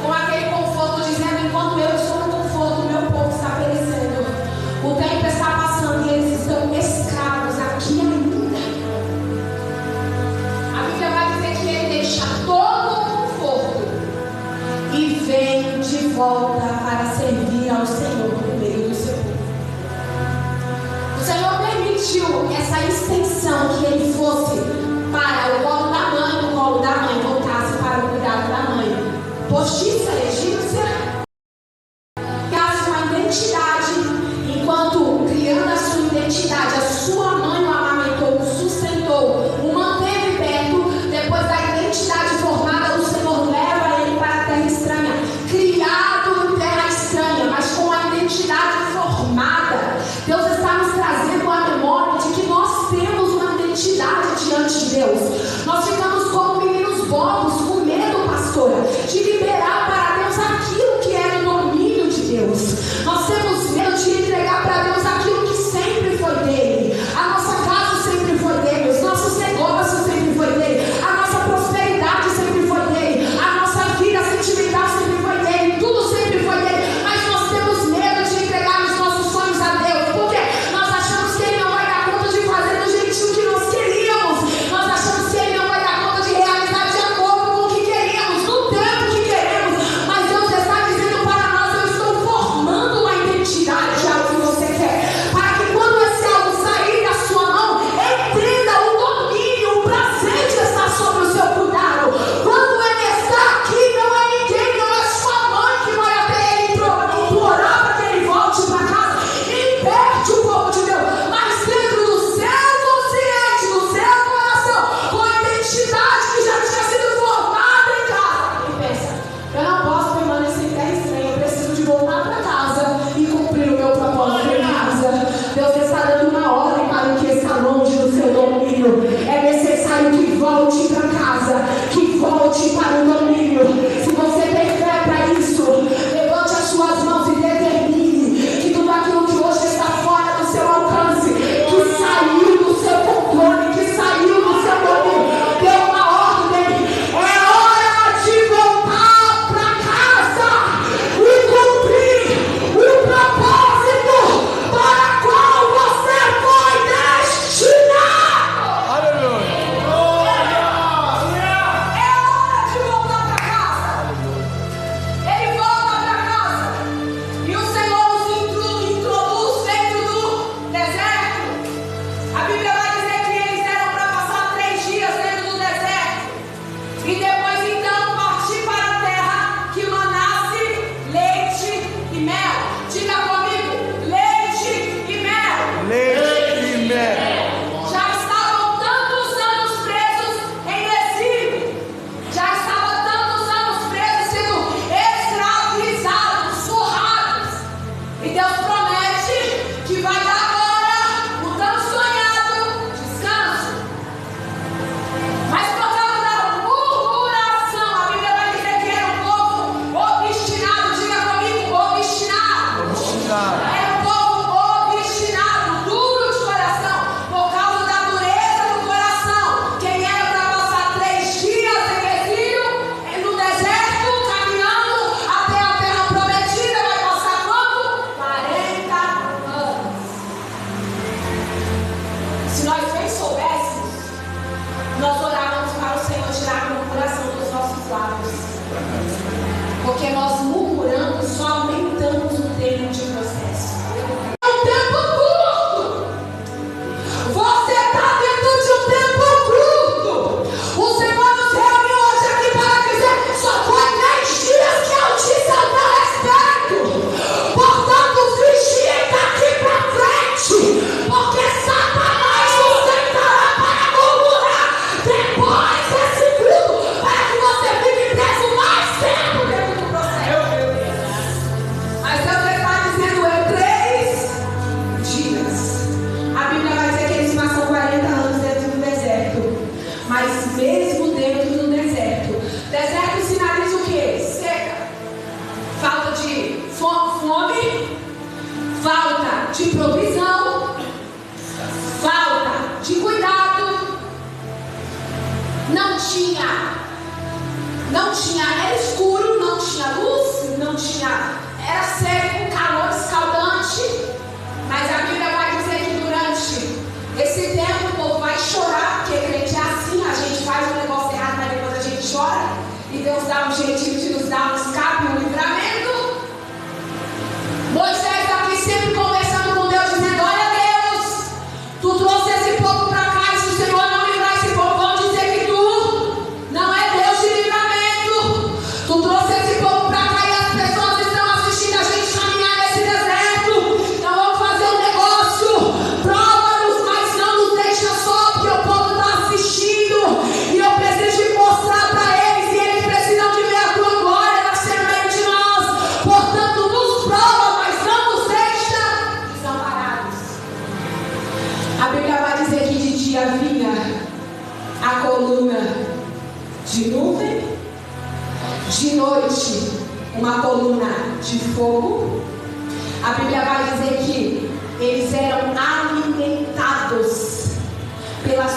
com aquele conforto, dizendo: enquanto eu estou no conforto, o meu povo está perecendo. O tempo está passando e eles estão escravos aqui ainda. A Bíblia vai dizer que ele deixa todo o conforto e vem de volta para servir ao Senhor no meio do seu povo. O Senhor permitiu essa extensão, que ele fosse para o colo da mãe, o colo da mãe voltasse para o cuidado da mãe. Postiça egípcia, criasse uma identidade, enquanto criando a sua identidade, a sua mãe o amamentou, o sustentou, o manteve perto. Depois da identidade formada, o Senhor leva ele para a terra estranha, criado em terra estranha, mas com a identidade formada. Deus está nos trazendo a memória de que nós temos uma identidade diante de Deus. Nós ficamos como meninos bobos, com medo, pastora, de liberar para Não tinha, era escuro, não tinha luz, não tinha, era seco, calor escaldante. Mas a Bíblia vai dizer que durante esse tempo o povo vai chorar, porque crente é assim, a gente faz um negócio errado, mas depois a gente chora. E Deus dá um jeitinho de nos dar um escape, um livramento. Moisés está aqui sempre conversando com Deus, dizendo: olha Deus, tu trouxe esse povo para cá, e se o Senhor não livrar esse povo, vão dizer que tu não é Deus de livramento. Tu trouxe esse povo para cá e as pessoas estão assistindo a gente caminhar nesse deserto. Então vamos fazer um negócio, prova-nos, mas não nos deixa só, porque o povo está assistindo e eu preciso mostrar para eles, e eles precisam de ver a tua glória nascer no meio de nós. Portanto, nos prova, mas não nos deixa desamparados. A Bíblia vai dizer que de dia vinha a coluna de nuvem, de noite uma coluna de fogo. A Bíblia vai dizer que eles eram alimentados pelas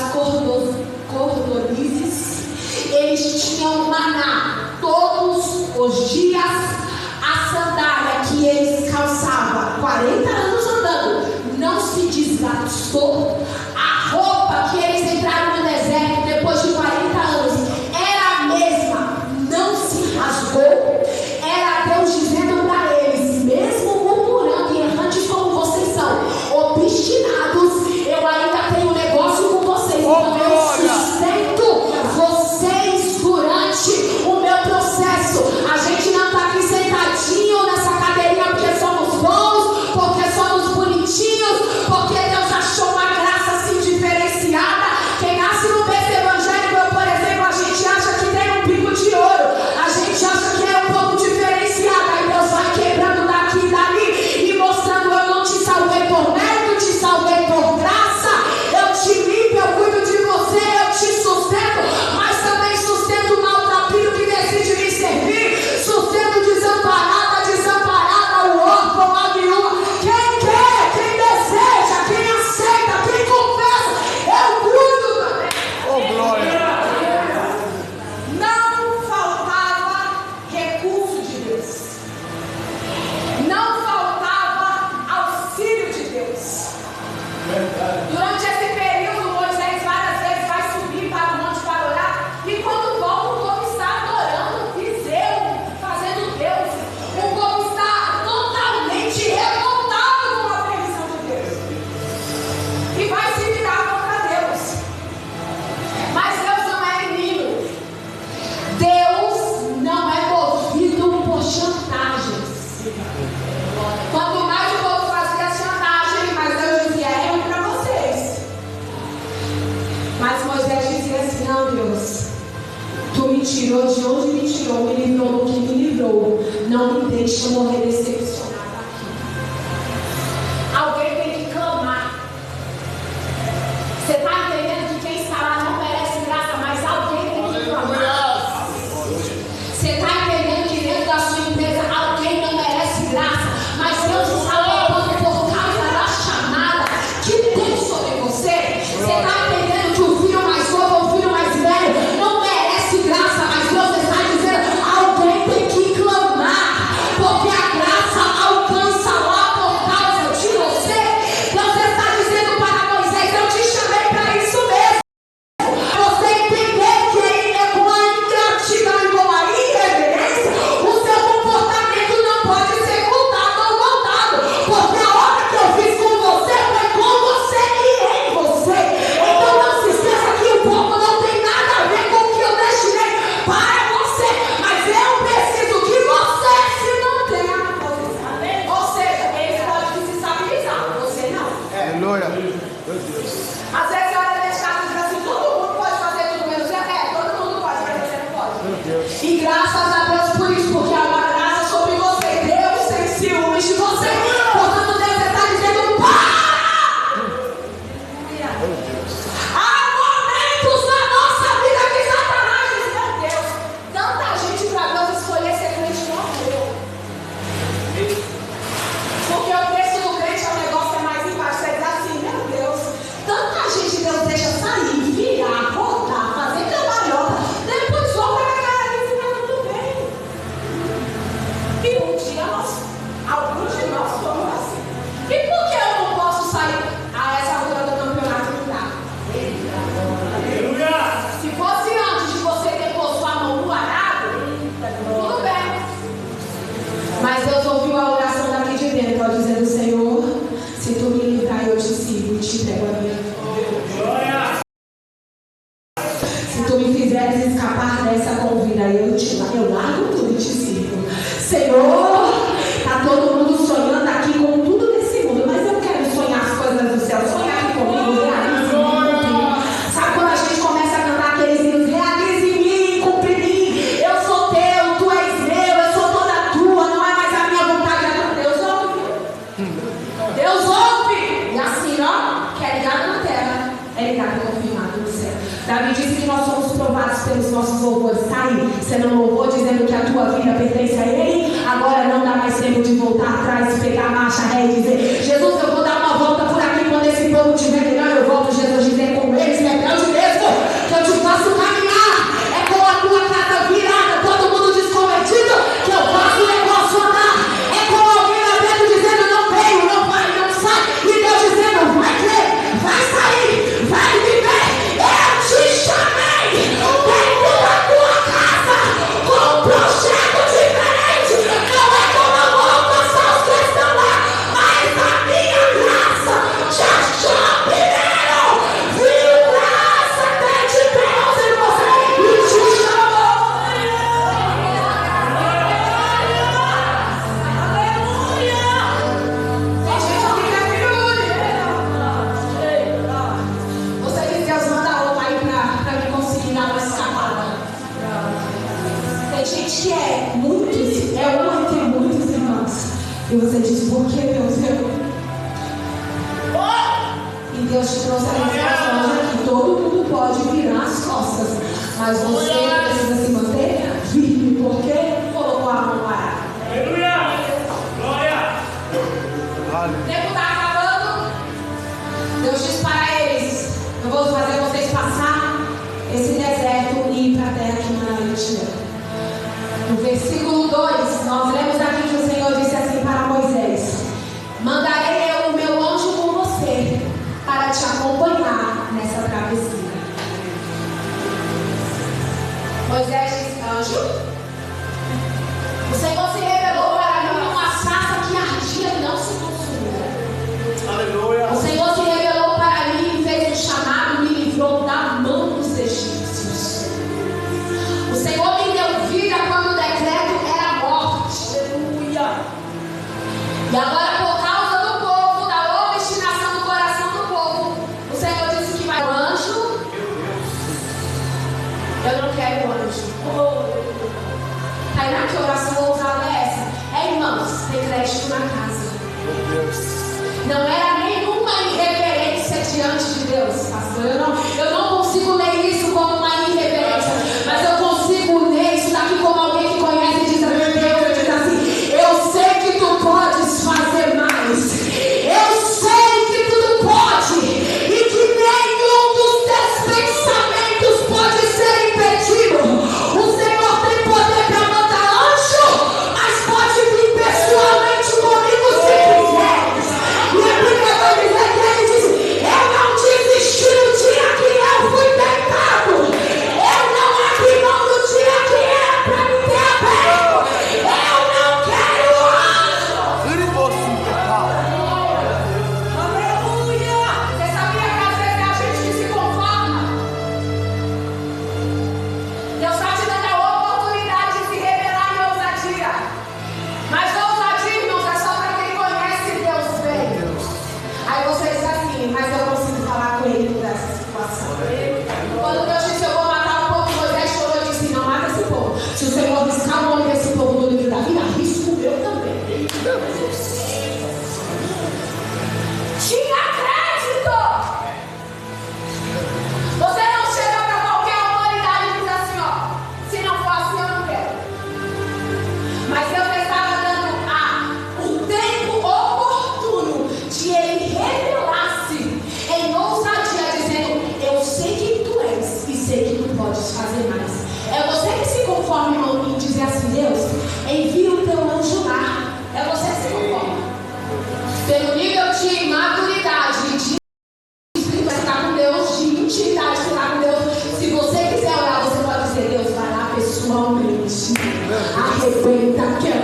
cordonizes. Eles tinham maná todos os dias. A sandália que eles calçavam 40 anos andando não se desgastou. A roupa que eles entraram no deserto depois de 40 anos era a mesma, não se rasgou. Era Deus dizendo para eles, mesmo murmurando e errantes como vocês são, obstinados, eu ainda tenho um negócio com vocês. Então eu sustento vocês durante o meu processo. A gente não está aqui sentadinho nessa cadeirinha porque somos bons, porque somos bonitinhos, porque Deus achou uma graça assim diferenciada. Quem nasce no berço evangélico, eu, por exemplo, a gente acha que tem um pico de ouro, a gente acha que é um pouco diferenciado. Aí Deus vai quebrando daqui e dali e mostrando: eu não te salvei por mérito, te salvei por graça. Eu te limpo, eu cuido de você, eu te sustento, mas também sustento o maltrapilho que decide me servir, sustento desamparada, o órfão, a viúva. Quem quer, quem deseja, quem aceita, quem confessa, eu cuido também. Oh, glória! Não faltava recurso de Deus, não faltava auxílio de Deus. Durante esse período, Moisés várias vezes vai subir para o monte para orar, e quando volta, o povo está adorando Viseu, fazendo Deus. O povo está totalmente revoltado com a permissão de Deus e vai se virar contra Deus. Mas Deus não é menino. Deus não é movido por chantagens. Quanto mais o povo fazia chantagem, mais Deus dizia: é um para vocês. Mas Moisés dizia assim: não, Deus, tu me tirou de onde me tirou, me livrou do que me livrou, não me deixa morrer decepcionado aqui. Alguém tem que clamar. Você está entendendo que quem está lá não merece graça, mas alguém tem que clamar. Você está entendendo que dentro da sua empresa alguém não merece graça, mas Deus está levando por causa da chamada que tem sobre você. Você está entendendo que o filho mais novo, o filho mais velho não merece graça, mas Deus está dizendo: alguém tem que clamar, porque a graça te entrego a minha vida. Se tu me fizeres escapar dessa convida, eu largo tudo e te sirvo. Senhor, está todo mundo sonhando aqui com tudo nesse mundo, mas eu quero sonhar as coisas do céu. Sonhar aqui comigo, realize em mim. Sabe quando a gente começa a cantar aqueles hinos? Realize em mim, cumpre em mim. Eu sou teu, tu és meu, eu sou toda tua. Não é mais a minha vontade, é a Deus ouve. Deus ouve. E assim, ó, que é ligado na terra, é ligado confirmado no céu. Davi disse que nós somos provados pelos nossos louvores. Está aí, você não louvou dizendo que a tua vida pertence a Ele. Agora não dá mais tempo de voltar atrás, pegar a marcha ré e dizer: Jesus, eu vou dar uma volta por aqui. Quando esse povo tiver melhor, eu volto. Jesus dizer com eles: rebelde mesmo, que eu te faço caminhar. É com a tua casa virada, todo mundo desconvertido, que eu faço o negócio andar. É com alguém lá dentro dizendo: não veio, não vai, não sai. E Deus dizendo: vai crer, vai sair, vai viver. Eu te chamei dentro da tua casa com um projeto diferente. Não é como eu vou alcançar os que estão lá, mas a minha graça te achou primeiro. Viu graça até de Deus em você e te chamou. Tem gente aqui que é filho. Você diz: Deus, manda roupa aí pra me conseguir dar uma escapada. Tem gente que é muitos, é uma que é muitos irmãos. E você diz: por que, Deus? E Deus te trouxe a mensagem que todo mundo pode virar as costas, mas você precisa se manter firme, porque colocou a mão parada. O tempo está acabando. Deus diz para eles: eu vou fazer vocês passar esse deserto e ir para a terra que mana leite e mel. No versículo 2, nós lemos aqui que o Senhor disse assim para Moisés: mandarei eu o meu anjo com você para te acompanhar nessa travessia. Moisés disse: anjo? O Senhor se revelou para mim uma sarça que ardia e não se consumia. Aleluia. O Senhor se revelou para mim e fez um chamado, me livrou da mão dos egípcios. O Senhor me deu vida quando o decreto era morte. Aleluia. E agora, por causa do povo, da obstinação do coração do povo, o Senhor disse que vai o anjo. Eu não quero o anjo. Tainá, que oração ousada é essa? Irmãos, tem crédito na casa. Não era nenhuma irreverência diante de Deus, pastor. Eu não consigo ler isso como uma irreverência, mas eu consigo ler isso daqui como alguém que conhece e diz: Deus diz assim: eu sei que tu podes fazer mais. Eu sei que tu pode e que nenhum dos teus pensamentos pode ser impedido. O Senhor tem poder para mandar anjo, mas pode vir pessoalmente comigo se quiser. E é porque eu vou dizer que ele disse: eu não desisti no dia que eu fui tentado. Eu não abri mão no dia que era para me ter aberto. Eu não quero anjo. Aleluia. Você sabia que às vezes é a gente que se conforma? Deus está te dando a oportunidade de se revelar em ousadia. Mas ousadia, irmãos, é só para quem conhece Deus bem. Aí você diz assim: mas eu consigo falar com ele dessa situação. Quando Deus disse: eu vou matar o povo, Moisés chorou e disse: não mata esse povo. Se o Senhor riscar o nome desse povo do livro da vida, risco o meu também. Tinha crédito. Você não chega para qualquer autoridade e diz assim: ó, se não for assim eu não quero. Mas Deus estava dando um tempo oportuno de ele revelar-se em ousadia, dizendo: eu sei que tu és e sei que tu podes fazer mais. É você que se conforma, irmão, em dizer assim: Deus, envia o teu anjo lá. É você que se conforma. Pelo nível de maturidade, de espírito, estar com Deus, de intimidade, estar com Deus. Se você quiser orar, você pode dizer: Deus, vai lá pessoalmente. Arrebenta, quebra.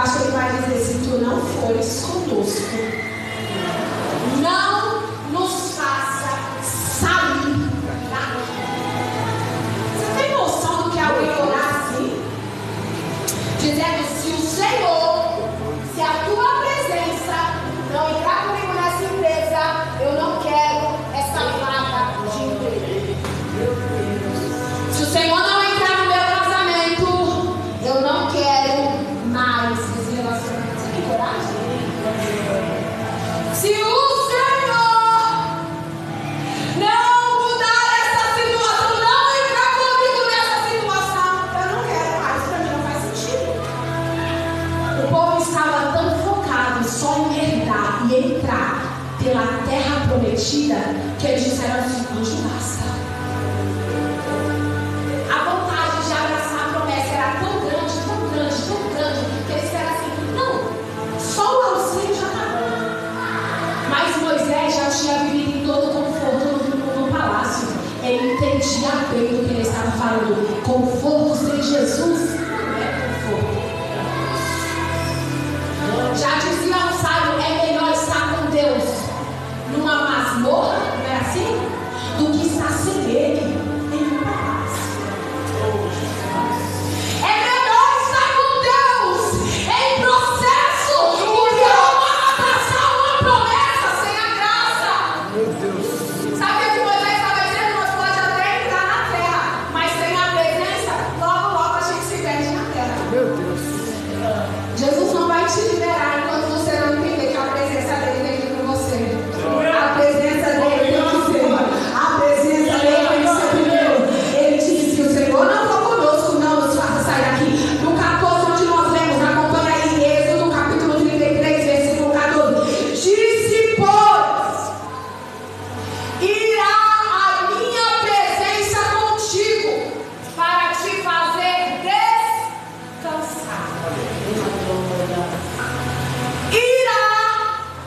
acho que ele vai dizer: se tu não fores conosco, não nos faça sair daqui. Você tem noção do que é alguém orar assim? Dizendo: se o Senhor, se a tua presença não entrar comigo nessa empresa, eu não quero essa vaga de emprego. Se o Senhor não entrar no meu casamento, eu não quero mais esse relacionamento. Você tem coragem? Se o Senhor não mudar essa situação, não entrar comigo nessa situação, eu não quero mais. Para mim não faz sentido. O povo estava tão focado só em herdar e entrar pela terra prometida que eles disseram assim: hoje basta. A vontade de abraçar a promessa era tão grande, tão grande, tão grande, que eles disseram assim: não, só o auxílio já está bom. Mas Moisés já tinha vivido em todo o conforto no palácio. Ele entendia bem do que ele estava falando. Conforto sem Jesus não é conforto. Já dizia um sábio: é melhor estar com Deus numa masmorra, não é assim? Do que estar sem Ele em um palácio. É melhor estar com Deus em processo do que abraçar uma promessa sem a graça. Meu Deus. Sabe o que Moisés estava dizendo? Nós pode até entrar na terra, mas sem a presença, logo, logo a gente se perde na terra. Meu Deus. Jesus não vai te liberar enquanto você não entender que a presença dele tem que ir com você. A presença dele tem que ser. A presença dele tem que ser primeiro. Ele disse que o Senhor não for conosco, não nos faça sair daqui. No 14, onde nós lemos, acompanha aí Êxodo, capítulo 33, versículo 14. Disse, pois, irá a minha presença contigo para te fazer descansar. Irá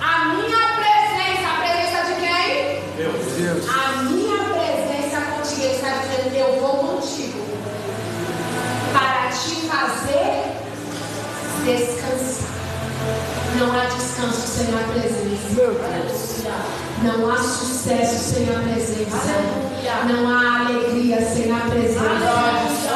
a minha presença. A presença de quem? Deus. A minha presença contigo. Ele está dizendo: eu vou contigo para te fazer descansar. Não há descanso sem a presença. Meu Deus. Não há sucesso sem a presença. Não há alegria sem a presença.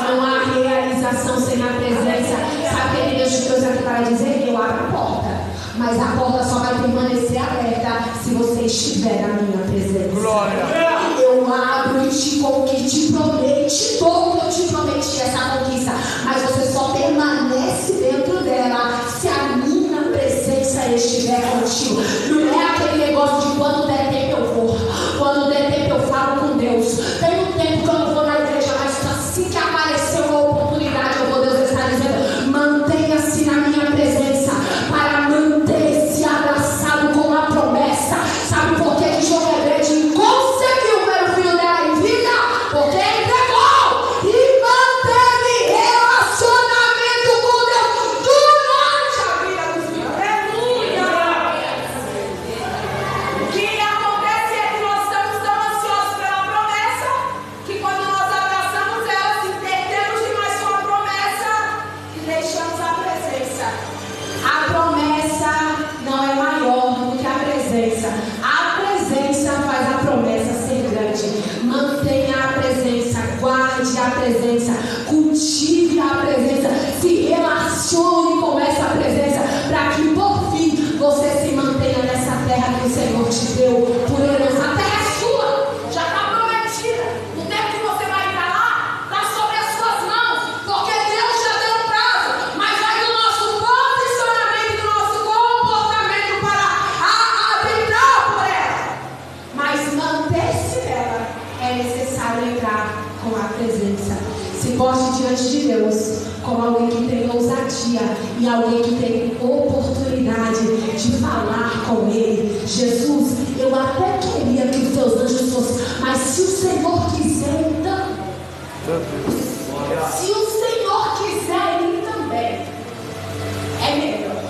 Não há realização sem a presença. Sabe que Deus te trouxe aqui para dizer? Eu abro a porta, mas a porta só vai permanecer aberta se você estiver na minha presença. Glória. Eu abro e te prometi todo que eu te prometi essa conquista, mas você só permanece dentro dela se a minha presença estiver contigo. Não é aquele negócio de quando der tempo eu vou, quando der tempo eu falo com Deus. Tem um tempo que eu não vou na igreja, mas assim que aparecer uma oportunidade, eu vou. Deus está dizendo: mantenha-se na minha presença para manter-se abraçado com a promessa. Sabe por que Joquebede conseguiu ver o filho dela em vida? Porque entregou e manteve relacionamento com Deus durante a vida do filho. Aleluia! O que acontece é que nós estamos tão ansiosos pela promessa que quando nós abraçamos ela, se perdemos demais com a promessa e deixamos a presença. A promessa não é maior do que a presença. A presença faz a promessa ser grande. Mantenha a presença, guarde a presença, cultive a presença, se relacione com essa presença, para que por fim você se mantenha nessa terra que o Senhor te deu por herança. A terra é sua, já está prometida. O tempo que você vai entrar lá está sobre as suas mãos, porque Deus já deu um prazo, mas vai do nosso posicionamento, do nosso comportamento para adentrar por ela. Mas manter-se nela é necessário entrar com a presença. Se poste diante de Deus como alguém que tem ousadia e alguém que tem oportunidade de falar com Ele. Jesus, eu até queria que os teus anjos fossem, mas se o Senhor quiser, então. Se o Senhor quiser, ele também. É melhor.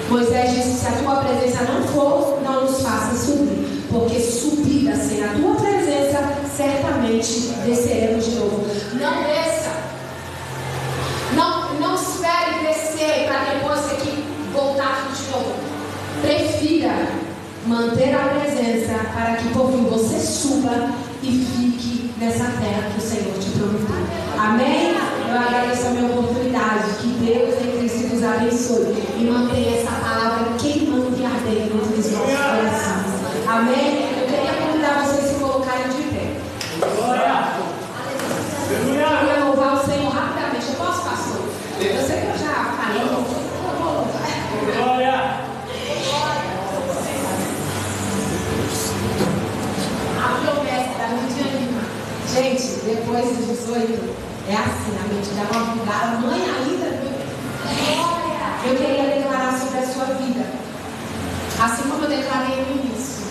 Moisés disse: se a tua presença não for, não nos faça subir, porque subida sem a tua presença, certamente desceremos de novo. Não desça. Não espere descer para depois ser voltar tudo de novo. Prefira manter a presença para que por fim você suba e fique nessa terra que o Senhor te prometeu. Amém? Eu agradeço a minha oportunidade. Que Deus em Cristo nos abençoe e mantenha essa palavra queimando e ardendo dentro dos nossos corações. Amém? Eu queria convidar vocês a se colocarem de pé. Eu queria louvar o Senhor rapidamente. Eu posso, pastor? Eu sei que eu já falei. Glória! A promessa da mente anima. Gente, depois dos 18, é assim, a mente dá uma bugada. Mãe ainda. Eu queria declarar sobre a sua vida, assim como eu declarei no início,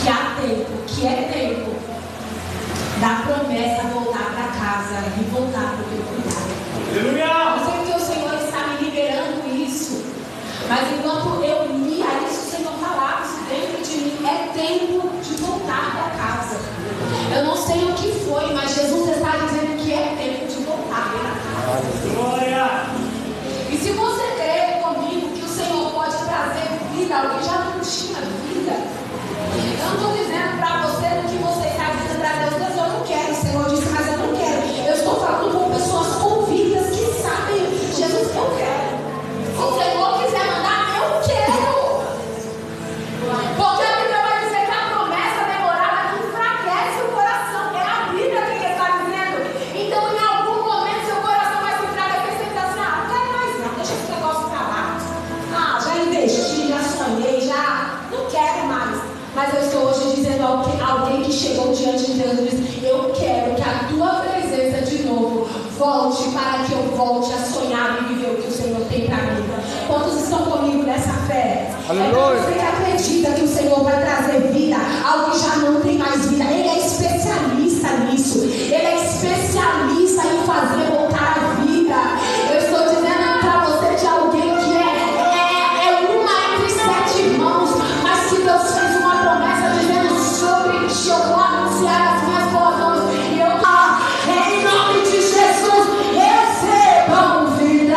que há tempo, que é tempo da promessa voltar para casa e voltar para o teu cuidado. Eu sei que o Senhor está me liberando isso, mas enquanto eu lia isso, o Senhor falava isso dentro de mim. É tempo de voltar para casa. Eu não sei o que foi, mas Jesus está dizendo que é tempo de voltar para casa. Glória! E se você crê comigo que o Senhor pode trazer vida, alguém já não tinha vida. Eu não estou dizendo para você do que você está dizendo para Deus, eu não quero, o Senhor disse, mas eu não quero. Eu estou falando com pessoas convictas que sabem, Jesus, eu quero. Se o Senhor quiser mandar, eu quero. Porque a Bíblia vai dizer que a promessa demorada enfraquece o coração. É a Bíblia que está dizendo. Então, em algum momento, seu coração vai se enfraquecer e dizer assim, não quero mais não, deixa esse negócio pra lá. Já investi, já sonhei, já não quero mais. Mas eu estou hoje dizendo a alguém que chegou diante de Deus e disse, eu quero que a tua presença de novo volte para que eu volte a sonhar e viver o que o Senhor tem para mim. Quantos estão comigo nessa fé? Aleluia. É você que acredita que o Senhor vai trazer vida ao que já não tem mais vida. Ele é especialista nisso. Ele é especialista em fazer voltar a vida. Eu estou dizendo para você de alguém que é uma entre 7 irmãos, mas que Deus fez uma promessa dizendo sobre ti, eu vou anunciar as minhas boas novas. E eu em nome de Jesus, recebam vida.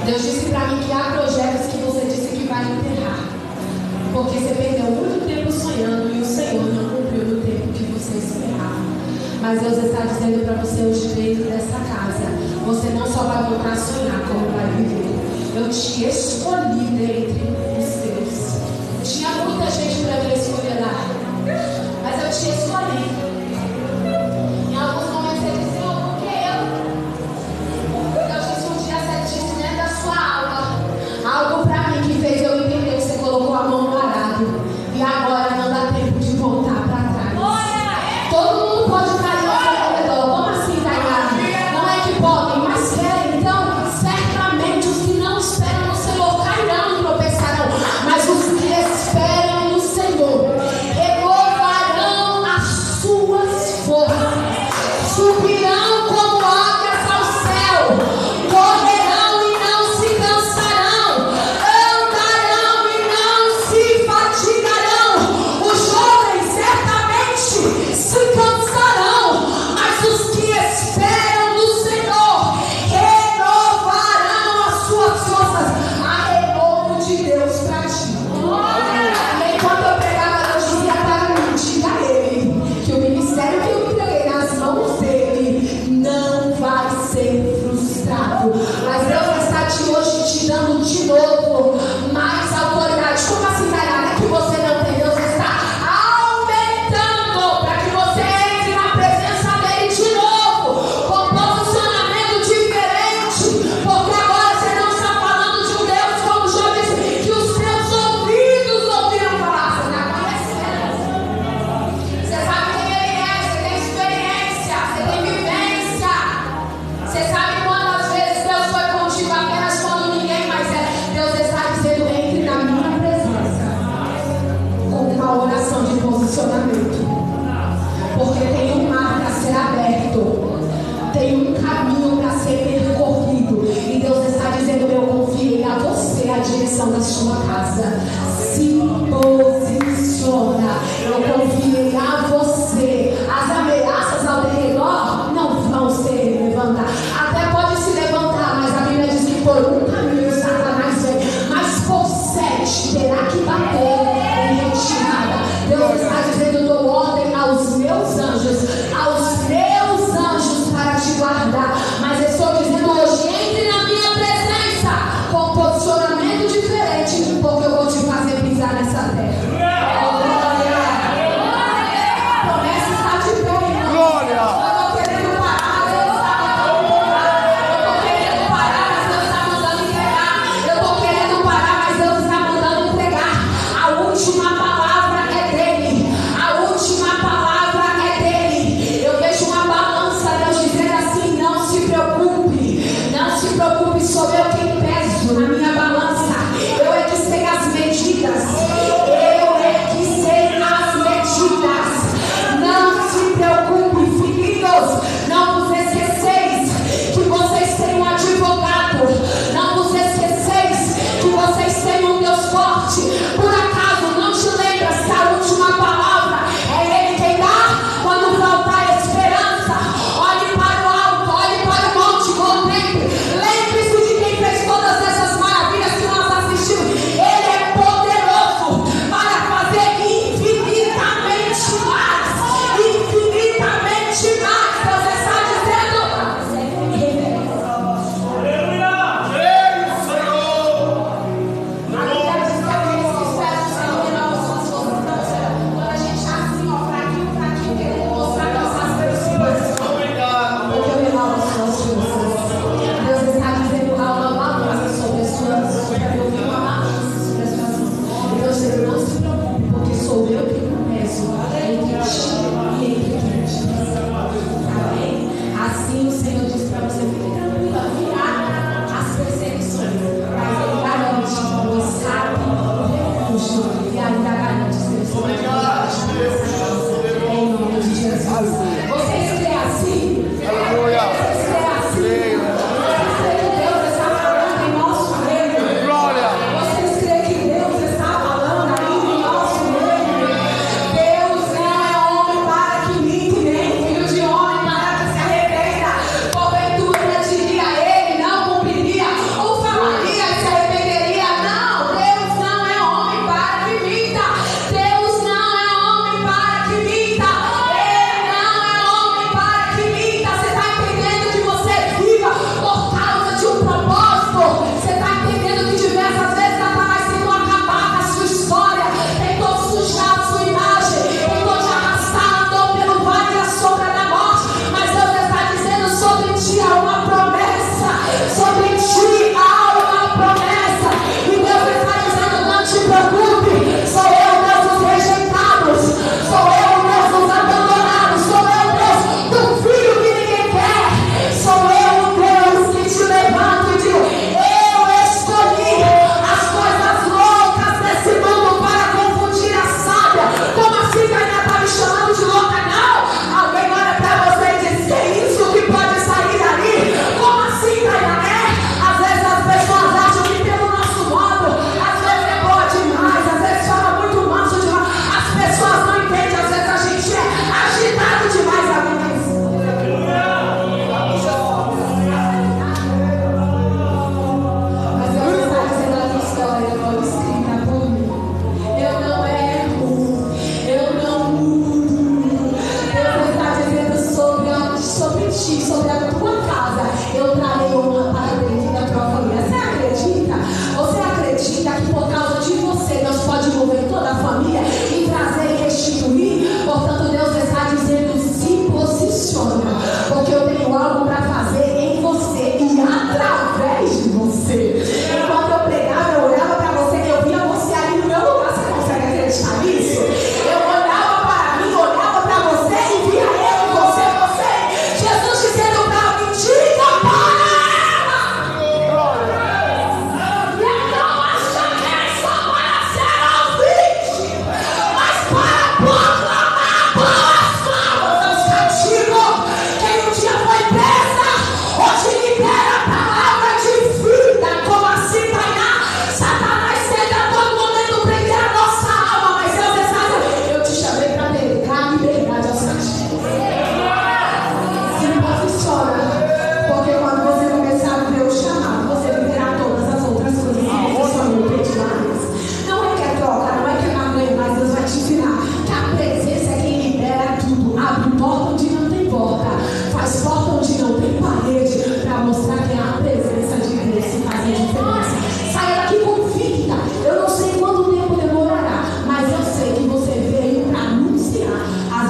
Deus disse para mim que há projetos que você disse que vai enterrar, porque você perdeu muito tempo sonhando e o Senhor não cumpriu no tempo que você esperava. Mas Deus está dizendo para você hoje dentro dessa casa, você não só vai voltar a sonhar, como vai viver. Eu te escolhi dentre os teus. Tinha muita gente para me escolher lá, mas eu te escolhi. visitou ontem aos meus anjos para te guardar. Mas eu estou dizendo hoje, entre na minha presença com um posicionamento diferente, porque eu vou te fazer pisar nessa terra. A promessa está de pé, irmão. Glória! Eu estou querendo parar, Deus está mandando parar. Eu estou querendo parar, mas Deus está mandando entregar. Eu estou querendo parar, mas Deus está mandando entregar. A última palavra é dele. A última palavra é dele.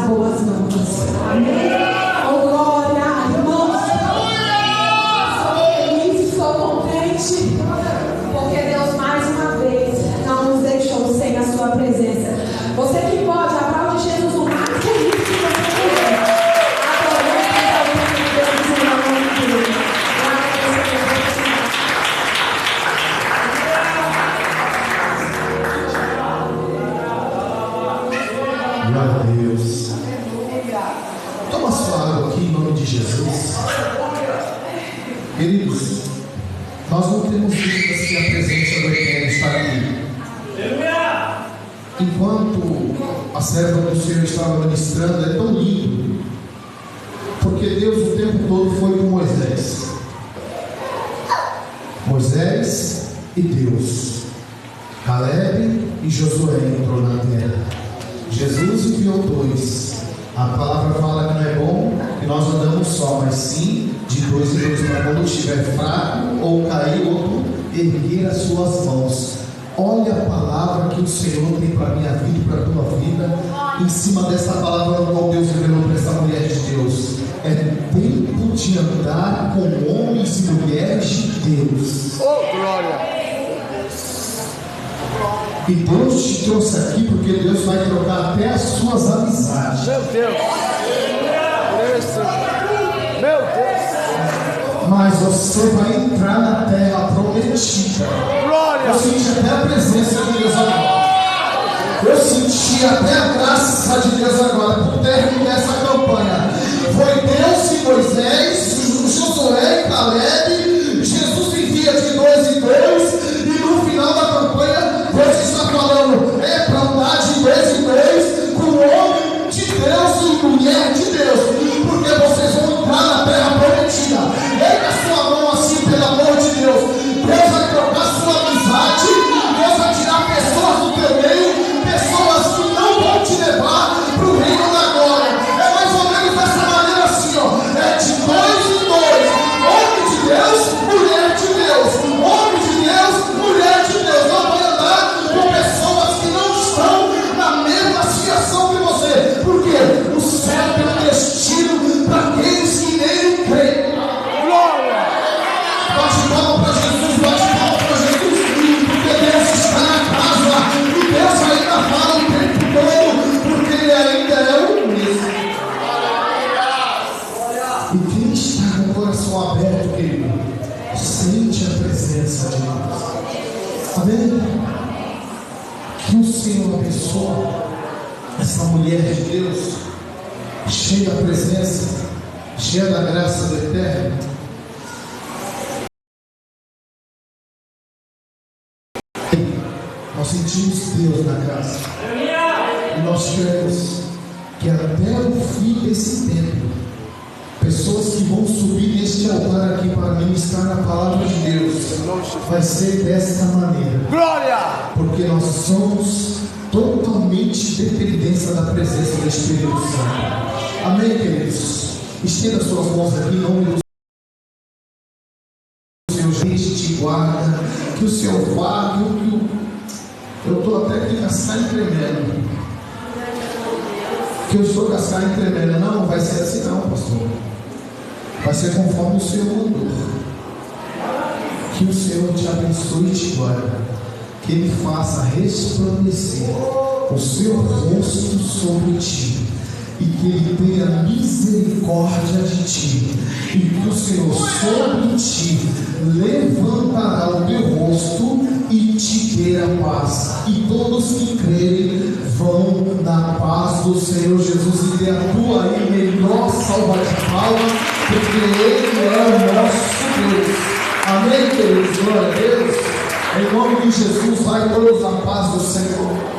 boas novas. Amém? Oh, glória, irmãos. Sou feliz, sou contente, porque Deus mais uma vez não nos deixou sem a sua presença. Você que pode, aplaude Jesus o mais feliz que você puder. Adorando Deus em nome de Deus. Glória a Deus. Toma sua água aqui em nome de Jesus. Queridos, nós não temos dúvidas que a presença do Eterno está aqui. Enquanto a serva do Senhor estava ministrando, é tão lindo, porque Deus o tempo todo foi com Moisés. Moisés e Deus. Caleb e Josué entrou na terra. Jesus enviou dois. A palavra fala que não é bom que nós andamos só, mas sim de dois em dois, para quando estiver fraco ou cair outro, erguer as suas mãos. Olha a palavra que o Senhor tem para a minha vida e para a tua vida. Em cima dessa palavra, o qual Deus revelou para essa mulher de Deus: é tempo de andar com homens e mulheres de Deus. Oh, glória! E Deus te trouxe aqui porque Deus vai trocar até as suas amizades. Meu Deus! Meu Deus! Mas você vai entrar na terra prometida. Glória! Eu senti até a presença de Deus agora. Eu senti até a graça de Deus agora. Por término dessa campanha, foi Deus e Moisés, Josué e Caleb. Jesus envia de dois em dois, e no final da campanha Deus está falando: é para andar de dois em dois com homem de Deus e mulher de Deus, porque vocês vão entrar na terra prometida. Erga a sua mão assim, pelo amor de Deus. Deus vai trocar sua amizade. Deus vai tirar pessoas do teu meio, pessoas que não vão te levar para o reino da glória. É mais ou menos dessa maneira assim, ó. É de dois em dois. Homem de Deus, mulher de Deus. Homem de Deus, mulher de Deus. Não vai andar com pessoas que não estão na mesma situação que você. Porque o céu tem um destino para aqueles que nele creem. Glória! Bate palma para Jesus, bate palma para Jesus, porque Deus está na casa, e Deus ainda fala o tempo todo, porque Ele ainda é o mesmo. E quem está com o coração aberto, querido, sente a presença de Deus. Amém? Que o Senhor abençoe essa mulher de Deus, cheia da presença, cheia da graça do Eterno. Nós sentimos Deus na casa. E nós queremos que até o fim desse tempo, pessoas que vão subir neste altar aqui para ministrar a palavra de Deus, vai ser desta maneira. Glória! Porque nós somos totalmente dependência da presença do Espírito Santo. Amém, queridos? Estenda suas mãos aqui em nome do Senhor. Gente, te guarda. Que o Senhor vá. Eu estou até aqui cascando e tremendo. Que eu estou cascando e tremendo. Não vai ser assim não, pastor. Vai ser conforme o Senhor mandou. Que o Senhor te abençoe e te guarde. Que Ele faça resplandecer o seu rosto sobre ti. E que Ele tenha misericórdia de ti. E que o Senhor sobre ti levantará o teu rosto e te dê a paz. E todos que crerem vão na paz do Senhor Jesus. E dê a tua aí melhor salva de palmas, porque Ele é o nosso Deus. Amém, queridos? Glória a Deus. Em nome de Jesus, vai todos na paz do Senhor.